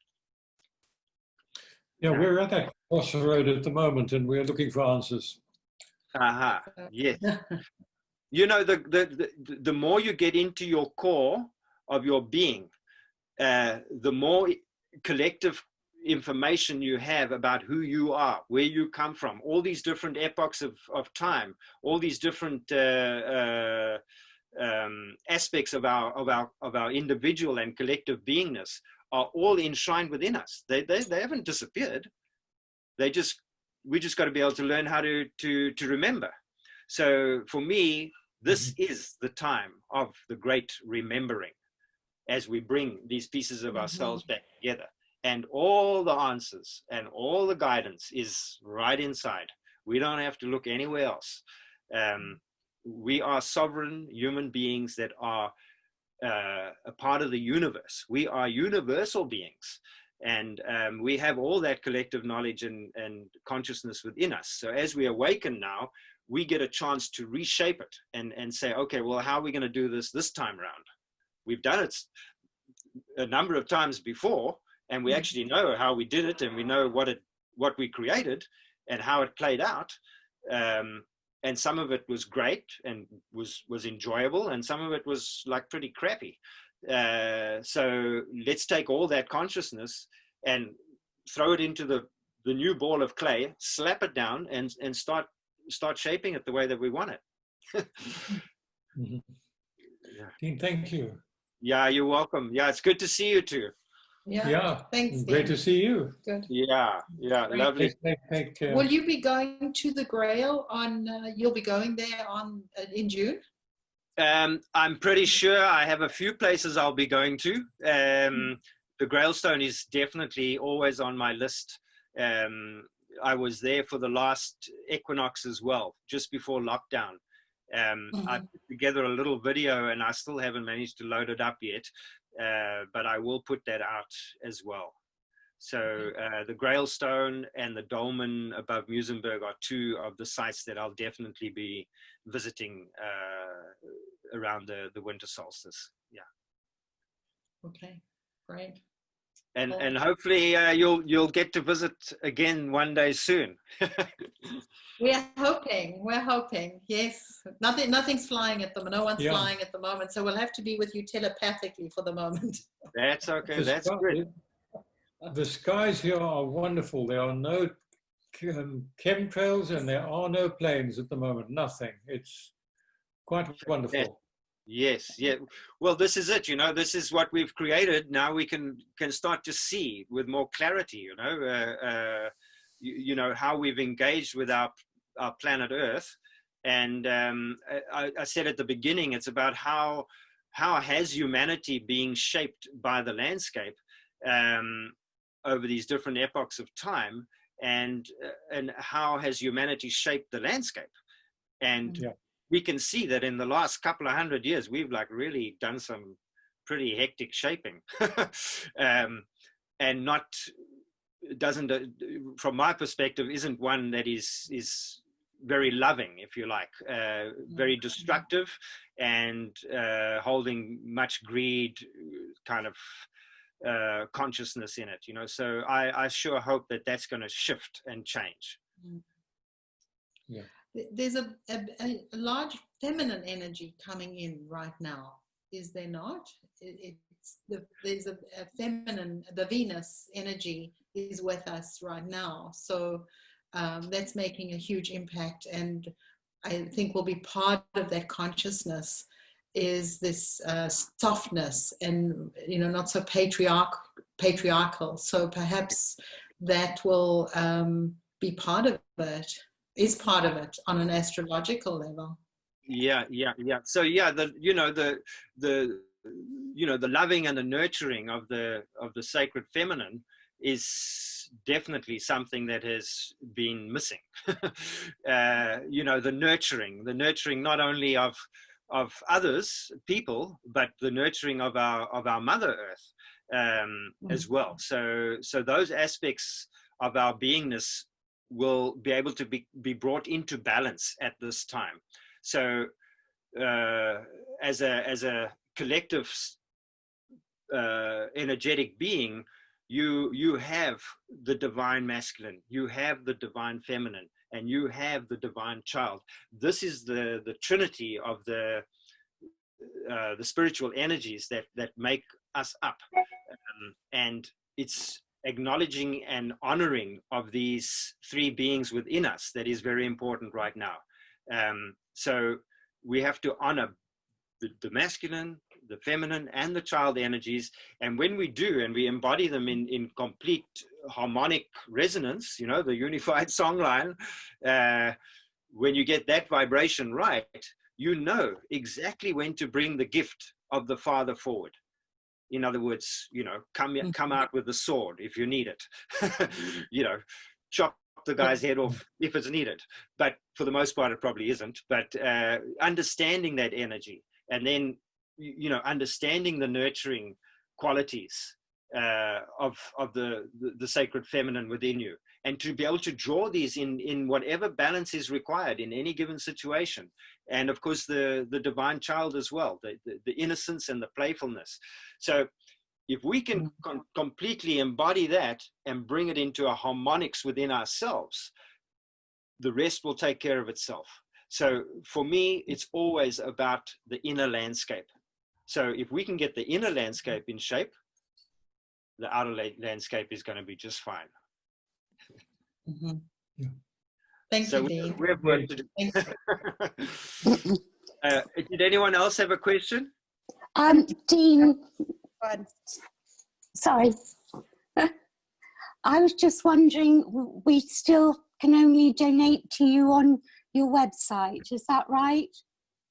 Yeah, we're at that crossroad at the moment and we're looking for answers. Yes. You know, the more you get into your core of your being, the more collective information you have about who you are, where you come from, all these different epochs of time, all these different aspects of our individual and collective beingness are all enshrined within us. They haven't disappeared. We just got to be able to learn how to remember. So for me, this is the time of the great remembering, as we bring these pieces of ourselves back together. And all the answers and all the guidance is right inside. We don't have to look anywhere else. We are sovereign human beings that are a part of the universe. We are universal beings. And we have all that collective knowledge and consciousness within us. So as we awaken now, we get a chance to reshape it and say, okay, well, how are we going to do this time around? We've done it a number of times before, and we actually know how we did it, and we know what we created and how it played out. And some of it was great and was enjoyable, and some of it was like pretty crappy. So let's take all that consciousness and throw it into the new ball of clay, slap it down, and start shaping it the way that we want it. Dean, thank you. Yeah, you're welcome. Yeah, it's good to see you too. Yeah, thanks. Great to see you. Good. Yeah, lovely. Will you be going to the Grail on? You'll be going there in June. I'm pretty sure I have a few places I'll be going to. The Grailstone is definitely always on my list. I was there for the last equinox as well, just before lockdown. I put together a little video and I still haven't managed to load it up yet, but I will put that out as well. So the Grailstone and the Dolmen above Musenberg are two of the sites that I'll definitely be visiting around the winter solstice. Yeah. Okay, great. And hopefully you'll get to visit again one day soon. We're hoping. Yes. Nothing's flying at the moment. No one's flying at the moment. So we'll have to be with you telepathically for the moment. That's okay. That's good. The skies here are wonderful. There are no chemtrails and there are no planes at the moment. Nothing. It's quite wonderful. Yes. Yeah. Well, this is it. You know, this is what we've created. Now we can start to see with more clarity. You know, you know how we've engaged with our planet Earth. And I said at the beginning, it's about how has humanity being shaped by the landscape over these different epochs of time, and how has humanity shaped the landscape. And we can see that in the last couple of 100 years, we've like really done some pretty hectic shaping. And doesn't, from my perspective, isn't one that is very loving, if you like, very destructive and holding much greed kind of consciousness in it, you know. So I sure hope that that's going to shift and change. Yeah. There's a large feminine energy coming in right now, is there not? There's a feminine, the Venus energy is with us right now. So that's making a huge impact. And I think will be part of that consciousness is this softness and, you know, not so patriarchal. So perhaps that will be part of it. Is part of it on an astrological level. Yeah. So yeah, the loving and the nurturing of the sacred feminine is definitely something that has been missing. The nurturing not only of others, people, but the nurturing of our Mother Earth as well. So those aspects of our beingness will be able to be brought into balance at this time. So as a collective energetic being, you have the divine masculine, you have the divine feminine, and you have the divine child. This is the trinity of the spiritual energies that make us up, and it's acknowledging and honoring of these three beings within us that is very important right now. So we have to honor the masculine, the feminine, and the child energies. And when we do, and we embody them in complete harmonic resonance, the unified songline, when you get that vibration right, you know exactly when to bring the gift of the Father forward. In other words, come out with the sword if you need it. Chop the guy's head off if it's needed. But for the most part, it probably isn't. But understanding that energy, and then understanding the nurturing qualities of the sacred feminine within you, and to be able to draw these in whatever balance is required in any given situation. And of course the divine child as well, the innocence and the playfulness. So if we can completely embody that and bring it into a harmonics within ourselves, the rest will take care of itself. So for me, it's always about the inner landscape. So if we can get the inner landscape in shape, the outer landscape is going to be just fine. Yeah. Thank you, Dean. We have work to do. Did anyone else have a question? Dean, sorry. I was just wondering, we still can only donate to you on your website, is that right?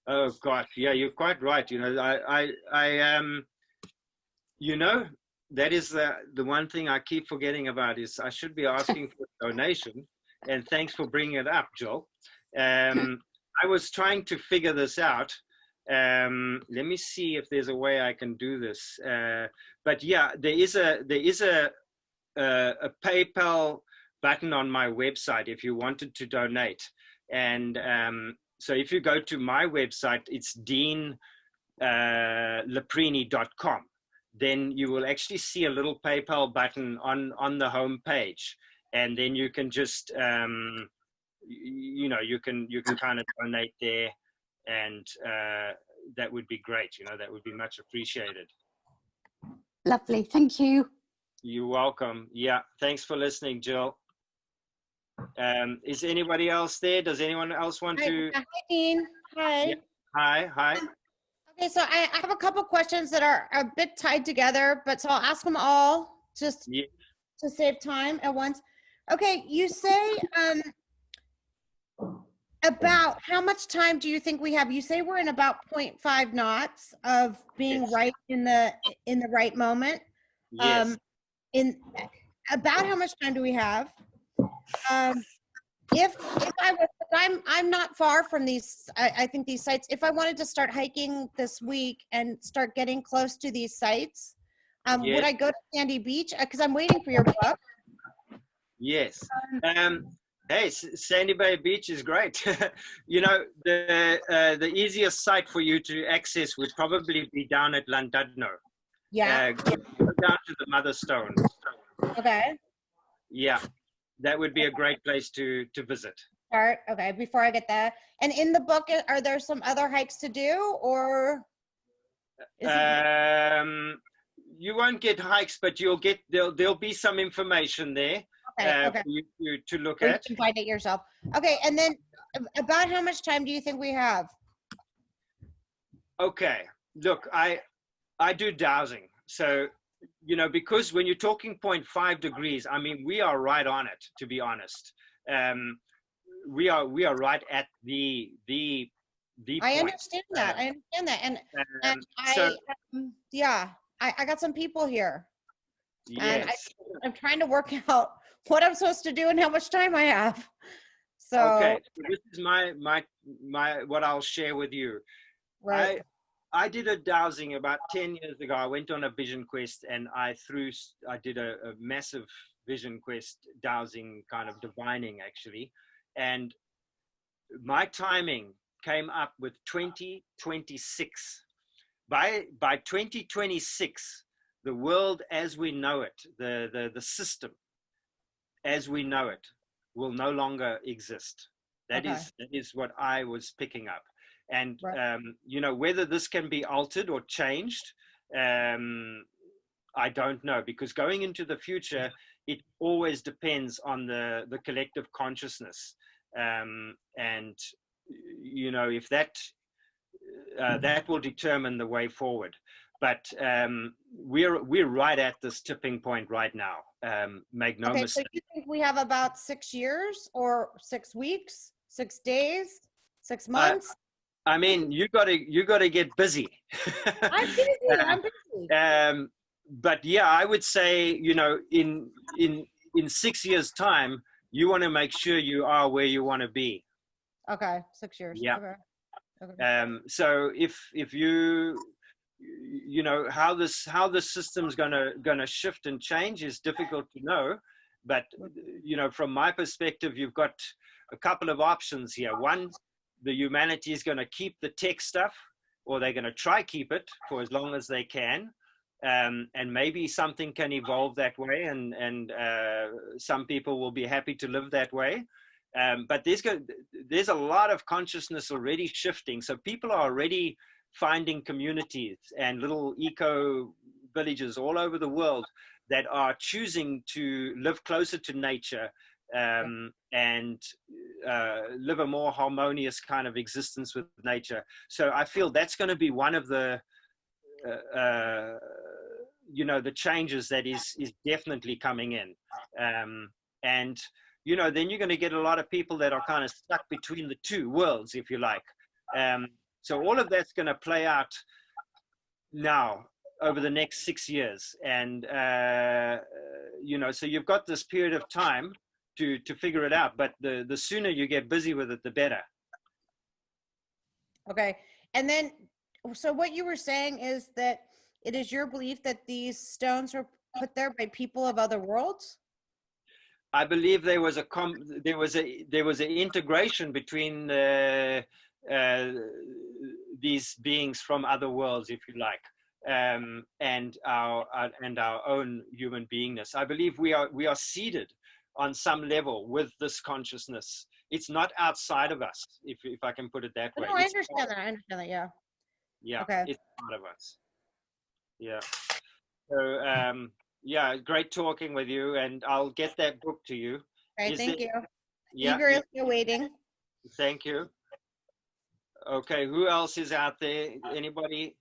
Oh God, yeah, you're quite right. That is the one thing I keep forgetting about, is I should be asking for a donation. And thanks for bringing it up, Joel. I was trying to figure this out. Let me see if there's a way I can do this. But yeah, there is a PayPal button on my website if you wanted to donate. And so if you go to my website, it's deanlaprini.com. Then you will actually see a little PayPal button on the home page. And then you can just, you can kind of donate there, and that would be great. That would be much appreciated. Lovely, thank you. You're welcome. Yeah, thanks for listening, Jill. Is anybody else there? Does anyone else want to? Hi, Dean. Hi. Yeah. Hi. Okay, so I have a couple questions that are a bit tied together, but so I'll ask them all just to save time at once. Okay, you say about how much time do you think we have? You say we're in about 0.5 knots of being right in the right moment. Yes. In about how much time do we have? If I was, I'm not far from these. I think these sites. If I wanted to start hiking this week and start getting close to these sites, would I go to Sandy Beach? Because I'm waiting for your book. Yes. Hey, Sandy Bay Beach is great. The easiest site for you to access would probably be down at Llandudno. Yeah. Go down to the Mother Stone. Okay. Yeah, that would be a great place to visit. Start. Okay, before I get that. And in the book, are there some other hikes to do, or? You won't get hikes, but you'll get there'll be some information there. Okay. For you to look or at. You can find it yourself. Okay, and then about how much time do you think we have? Okay, look, I do dowsing, so because when you're talking 0.5 degrees, I mean we are right on it. To be honest, we are right at the the I point. understand that. I understand that. And so, yeah, I got some people here. And yes. I'm trying to work out what I'm supposed to do and how much time I have. So Okay, so this is my what I'll share with you. right. I did a dowsing about 10 years ago. I went on a vision quest, and I did a massive vision quest dowsing, kind of divining actually, and my timing came up with 2026. By 2026, the world as we know it, the system as we know it, will no longer exist. That is what I was picking up. And Right. you know, whether this can be altered or changed, I don't know, because going into the future, it always depends on the collective consciousness, and you know, if that will determine the way forward. But we're right at this tipping point right now. Make no Okay, mistake. so you think we have about 6 years or 6 weeks, 6 days, 6 months? I mean, you got to get busy. I'm busy. I'm busy. But yeah, I would say, you know, in 6 years' time, you want to make sure you are where you want to be. Okay, 6 years. Yeah. Okay. So if you know how the system's gonna shift and change is difficult to know, but you know, from my perspective, you've got a couple of options here. One, the humanity is going to keep the tech stuff, or they're going to try keep it for as long as they can, and maybe something can evolve that way, and some people will be happy to live that way. But there's a lot of consciousness already shifting, so people are already finding communities and little eco villages all over the world that are choosing to live closer to nature, and live a more harmonious kind of existence with nature. So I feel that's going to be one of the you know, the changes that is definitely coming in, and you know, then you're going to get a lot of people that are kind of stuck between the two worlds, if you like. So all of that's going to play out now over the next 6 years, and you know, so you've got this period of time to figure it out, but the sooner you get busy with it, the better. Okay. And then, so what you were saying is that it is your belief that these stones were put there by people of other worlds? I believe there was an integration between these beings from other worlds, if you like, and our own human beingness. I believe we are seeded on some level with this consciousness. It's not outside of us, if I can put it that way. No, I understand that. I understand that. Yeah. Yeah. Okay. It's part of us. Yeah. So yeah, great talking with you, and I'll get that book to you. Okay, thank you. Yeah. Eagerly awaiting. Thank you. Okay, who else is out there? Anybody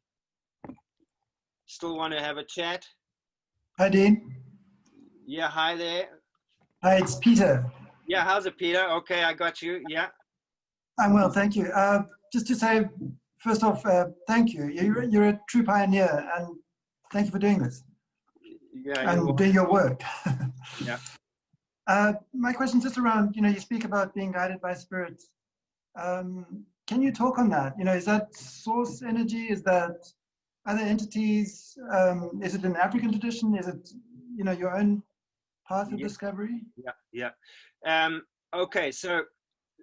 still want to have a chat? Hi, Dean. Yeah, hi there. Hi, it's Peter. Yeah, how's it, Peter? Okay, I got you. Yeah. I'm well, thank you. Just to say, first off, thank you. You're a true pioneer, and thank you for doing this. Yeah, and doing your work. Yeah. My question is just around, you know, you speak about being guided by spirits. Can you talk on that? You know, is that source energy? Is that other entities? Is it an African tradition? Is it, you know, your own path of discovery? Yeah. Okay, so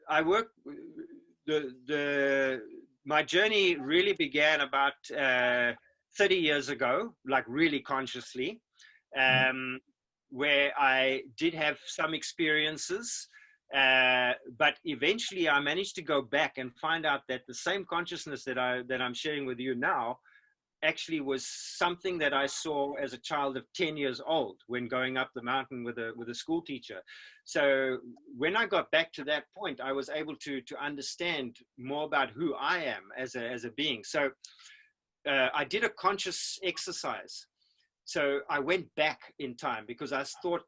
I work, my journey really began about 30 years ago, like really consciously, where I did have some experiences, but eventually I managed to go back and find out that the same consciousness that I'm sharing with you now actually was something that I saw as a child of 10 years old when going up the mountain with a school teacher. So when I got back to that point, I was able to understand more about who I am as a being. So I did a conscious exercise. So I went back in time because I thought,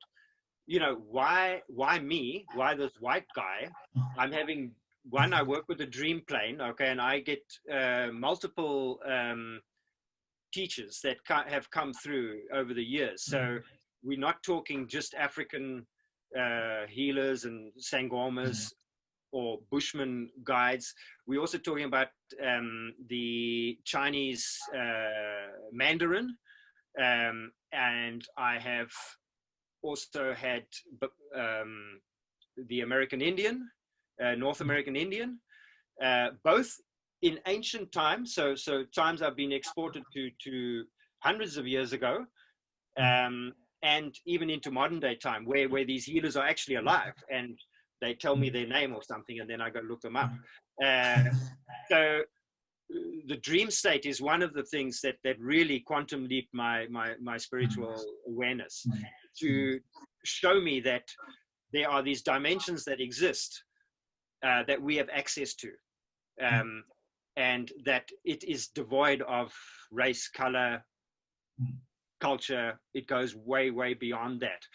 you know, why me? Why this white guy? I'm having one, I work with the dream plane, okay, and I get multiple teachers that have come through over the years. So we're not talking just African healers and sangomas or Bushman guides. We're also talking about the Chinese Mandarin, and I have also had the American Indian, North American Indian, both in ancient times, so times I've been exported to hundreds of years ago, and even into modern day time, where these healers are actually alive, and they tell me their name or something, and then I go look them up. So the dream state is one of the things that really quantum leaped my spiritual awareness, to show me that there are these dimensions that exist that we have access to, and that it is devoid of race, color, culture. It goes way, way beyond that.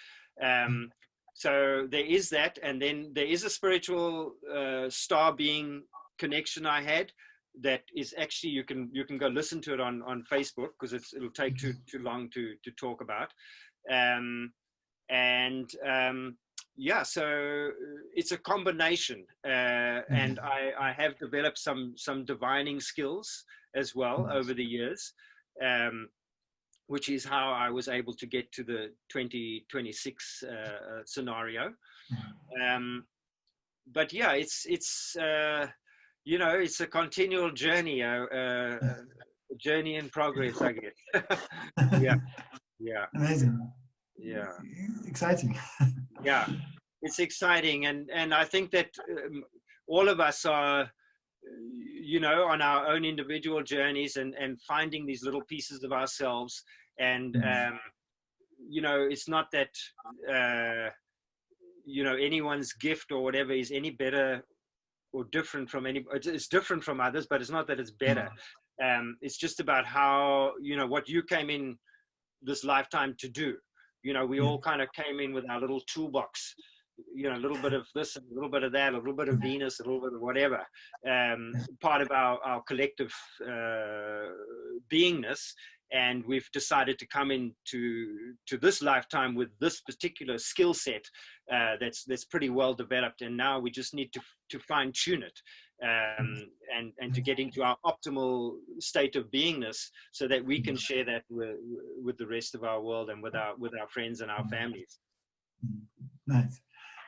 So there is that, and then there is a spiritual star being connection I had that is actually, you can go listen to it on Facebook, because it'll take too long to talk about. Yeah, so it's a combination, and I have developed some divining skills as well over the years, which is how I was able to get to the 2026 scenario. But yeah, it's you know, it's a continual journey, a journey in progress, I guess. Yeah. Amazing. Yeah. Exciting. Yeah, it's exciting, and I think that all of us are, you know, on our own individual journeys, and finding these little pieces of ourselves, and you know, it's not that you know, anyone's gift or whatever is any better or different from any. It's different from others, but it's not that it's better. It's just about how, you know, what you came in this lifetime to do. You know, we all kind of came in with our little toolbox, you know, a little bit of this, and a little bit of that, a little bit of Venus, a little bit of whatever, part of our collective beingness. And we've decided to come into this lifetime with this particular skill set that's pretty well developed. And now we just need to fine tune it, and to get into our optimal state of beingness, so that we can share that with the rest of our world, and with our friends and our families. Nice,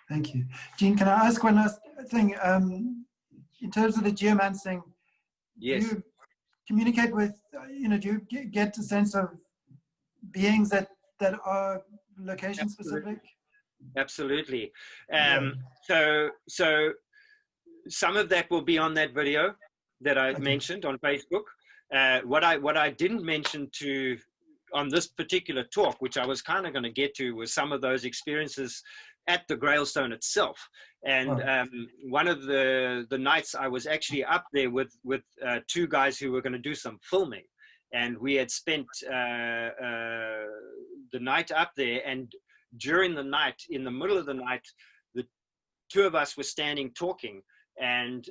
thank you. Jean, can I ask one last thing? In terms of the geomancing, yes, do you communicate with, you know, do you get a sense of beings that are location specific? Absolutely. So some of that will be on that video that I mentioned on Facebook. What I didn't mention on this particular talk, which I was kind of going to get to, was some of those experiences at the Grailstone itself. And one of the nights I was actually up there with two guys who were going to do some filming, and we had spent the night up there. And during the night, in the middle of the night, the two of us were standing talking, and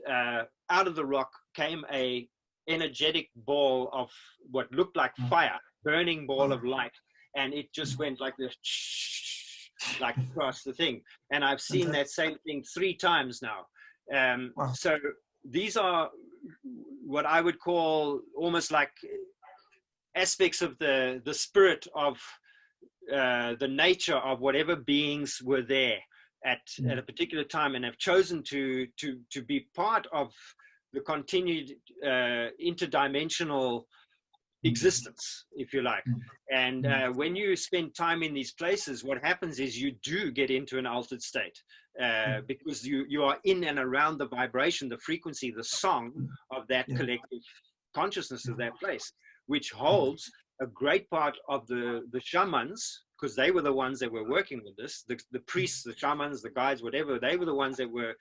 out of the rock came a energetic ball of what looked like fire, burning ball of light, and it just went like this, like across the thing. And I've seen that same thing 3 times now. So these are what I would call almost like aspects of the spirit of the nature of whatever beings were there at a particular time, and have chosen to be part of the continued interdimensional existence, if you like. And when you spend time in these places, what happens is you do get into an altered state, because you are in and around the vibration, the frequency, the song of that collective consciousness of that place, which holds a great part of the shamans, because they were the ones that were working with this, the priests, the shamans, the guides, whatever, they were the ones that were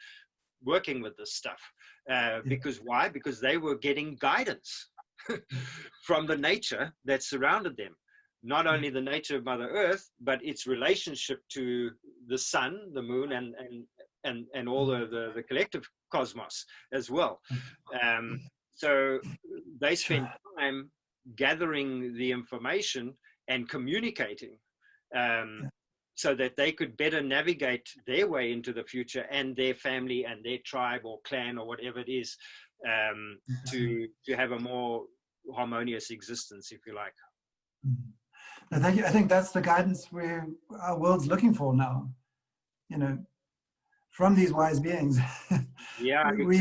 working with this stuff. Because why? Because they were getting guidance from the nature that surrounded them. Not only the nature of Mother Earth, but its relationship to the sun, the moon, and all the collective cosmos as well. So they spend time gathering the information and communicating, so that they could better navigate their way into the future, and their family and their tribe or clan or whatever it is, to have a more harmonious existence, if you like. Thank you. I think that's the guidance our world's looking for now, from these wise beings. Yeah, we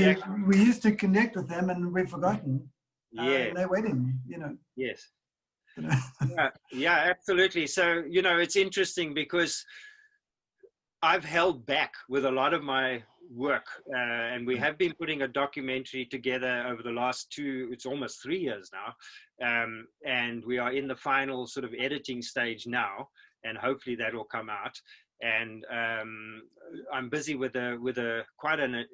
used to connect with them and we've forgotten. Yeah, and they're waiting. Yes. Yeah, absolutely. So it's interesting because I've held back with a lot of my work, and we have been putting a documentary together over the last it's almost 3 years now, and we are in the final sort of editing stage now, and hopefully that will come out. And I'm busy with quite a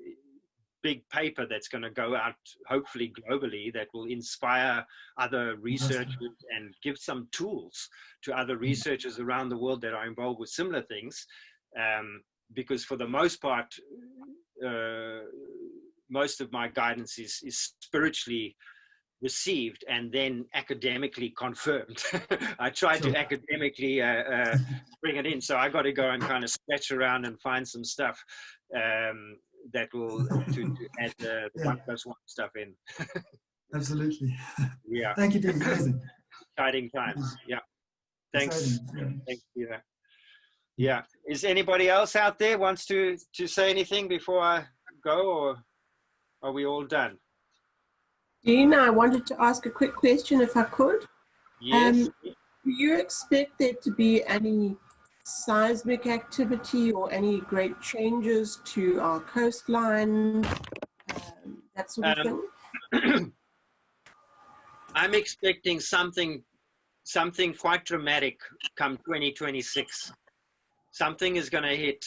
big paper that's going to go out hopefully globally, that will inspire other researchers and give some tools to other researchers around the world that are involved with similar things, because for the most part, most of my guidance is spiritually received and then academically confirmed. I try to academically bring it in, so I got to go and kind of scratch around and find some stuff that will to add the 1+1 stuff in. Absolutely. Yeah. Thank you, Dean. Amazing. Exciting times. Yeah. Thanks. Exciting. Thanks, Peter. Yeah. Is anybody else out there wants to say anything before I go, or are we all done? Dean, I wanted to ask a quick question if I could. Yes. Do you expect there to be any seismic activity or any great changes to our coastline, that sort of thing? I'm expecting something quite dramatic come 2026. Something is going to hit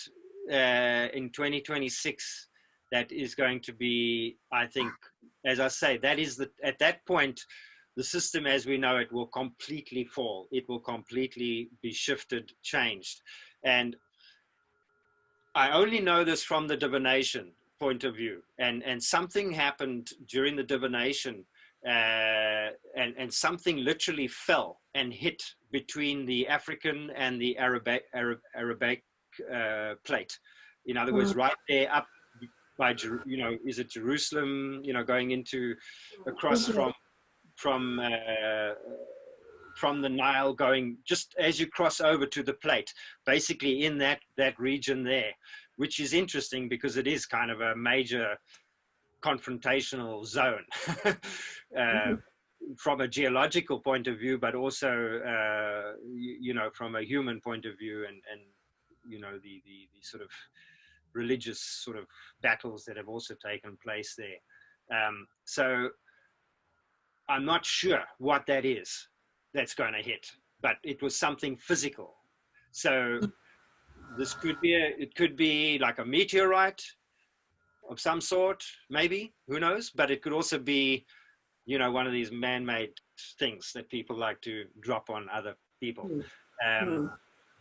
in 2026 that is going to be, I think, as I say, that is at that point, the system as we know it will completely fall. It will completely be shifted, changed. And I only know this from the divination point of view. And something happened during the divination, and something literally fell and hit between the African and the Arabic plate. In other words, right there up by, is it Jerusalem, going into, across from the Nile, going just as you cross over to the plate, basically in that region there, which is interesting because it is kind of a major confrontational zone from a geological point of view, but also from a human point of view, and the sort of religious sort of battles that have also taken place there. So I'm not sure what that is that's going to hit, but it was something physical. So this could be it could be like a meteorite of some sort, maybe, who knows? But it could also be, one of these man-made things that people like to drop on other people.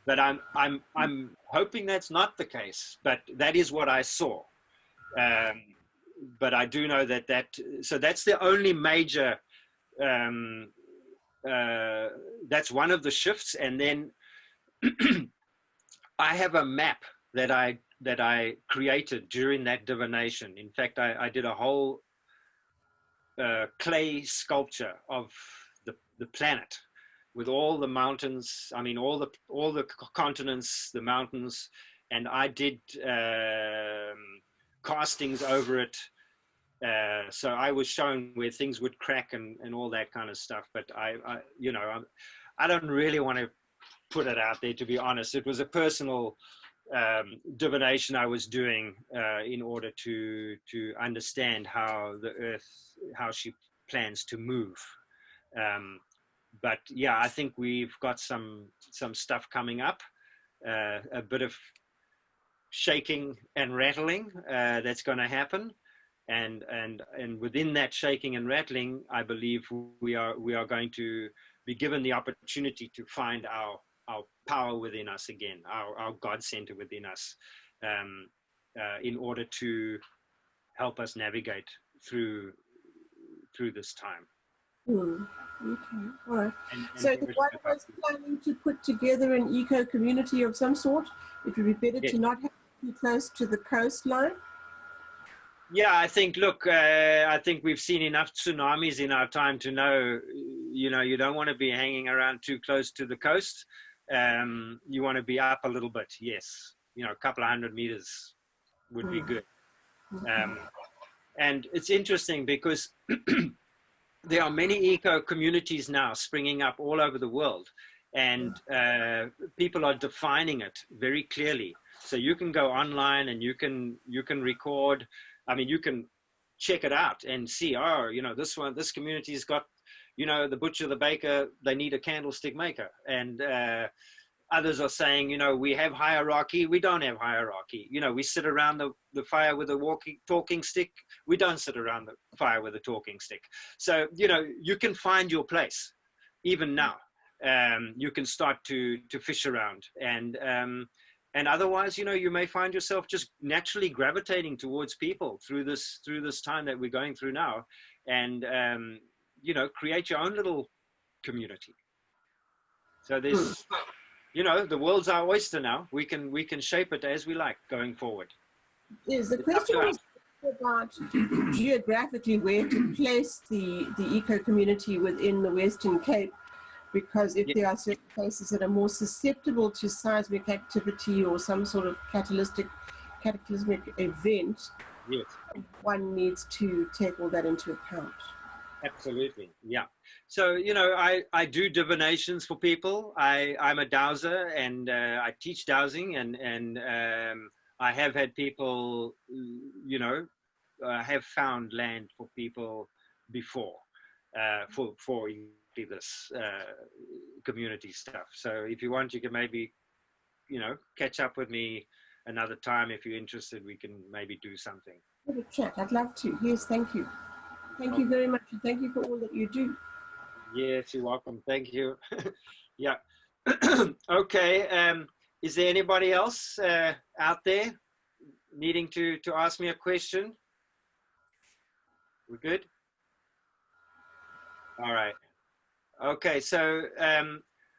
But I'm hoping that's not the case. But that is what I saw. But I do know so that's the only major. That's one of the shifts, and then I have a map that I created during that divination. In fact, I did a whole clay sculpture of the planet with all the mountains. I mean, all the continents, the mountains, and I did castings over it. So I was shown where things would crack and all that kind of stuff. But I don't really want to put it out there, to be honest. It was a personal divination I was doing in order to understand how the Earth, how she plans to move. But yeah, I think we've got some stuff coming up, a bit of shaking and rattling that's going to happen. And within that shaking and rattling, I believe we are going to be given the opportunity to find our power within us again, our God center within us. in order to help us navigate through this time. Okay, all right. And So if one was planning to put together an eco-community of some sort, it would be better to not have to be close to the coastline? Yeah, I think, look, I think we've seen enough tsunamis in our time to know, you know, you don't want to be hanging around too close to the coast. You want to be up a little bit, yes. You know, a couple of 100 meters would be good. And it's interesting because there are many eco communities now springing up all over the world, and people are defining it very clearly. So you can go online and you can record. I mean, you can check it out and see, oh, you know, this community's got, you know, the butcher, the baker, they need a candlestick maker. And others are saying, you know, we have hierarchy, we don't have hierarchy. You know, we sit around the fire with a talking stick. We don't sit around the fire with a talking stick. So, you know, you can find your place even now. You can start to fish around, and otherwise, you know, you may find yourself just naturally gravitating towards people through this time that we're going through now, and you know, create your own little community. So there's, you know, the world's our oyster now. We can shape it as we like going forward. Yes, the question was about geographically where to place the eco community within the Western Cape. Because if there are certain places that are more susceptible to seismic activity or some sort of cataclysmic event, one needs to take all that into account. Absolutely, yeah. So, you know, I do divinations for people. I'm a dowser, and I teach dowsing, and I have had people, you know, have found land for people before for this community stuff. So if you want, you can maybe, you know, catch up with me another time. If you're interested, we can maybe do something. Have a chat. I'd love to. Yes, thank you. Thank you very much. And thank you for all that you do. Yes, you're welcome. Thank you. Yeah. Okay. Is there anybody else out there needing to ask me a question? We're good? All right. Okay, so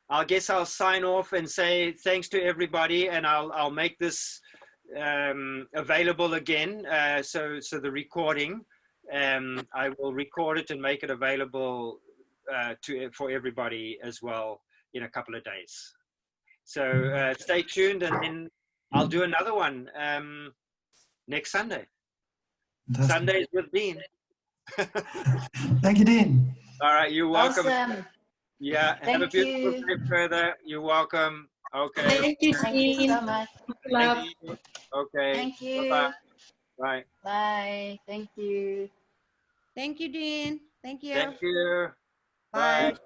I guess I'll sign off and say thanks to everybody, and I'll make this available again. So the recording, I will record it and make it available for everybody as well in a couple of days. So stay tuned, and then I'll do another one next Sunday. Fantastic. Sundays with Dean. Thank you, Dean. All right, you're welcome. Awesome. Yeah, have a beautiful day further. You're welcome. Okay. Thank you, Thank you so much. Thank you. Okay. Thank you. Bye-bye. Bye. Bye. Thank you. Thank you, Dean. Thank you. Thank you. Bye. Bye.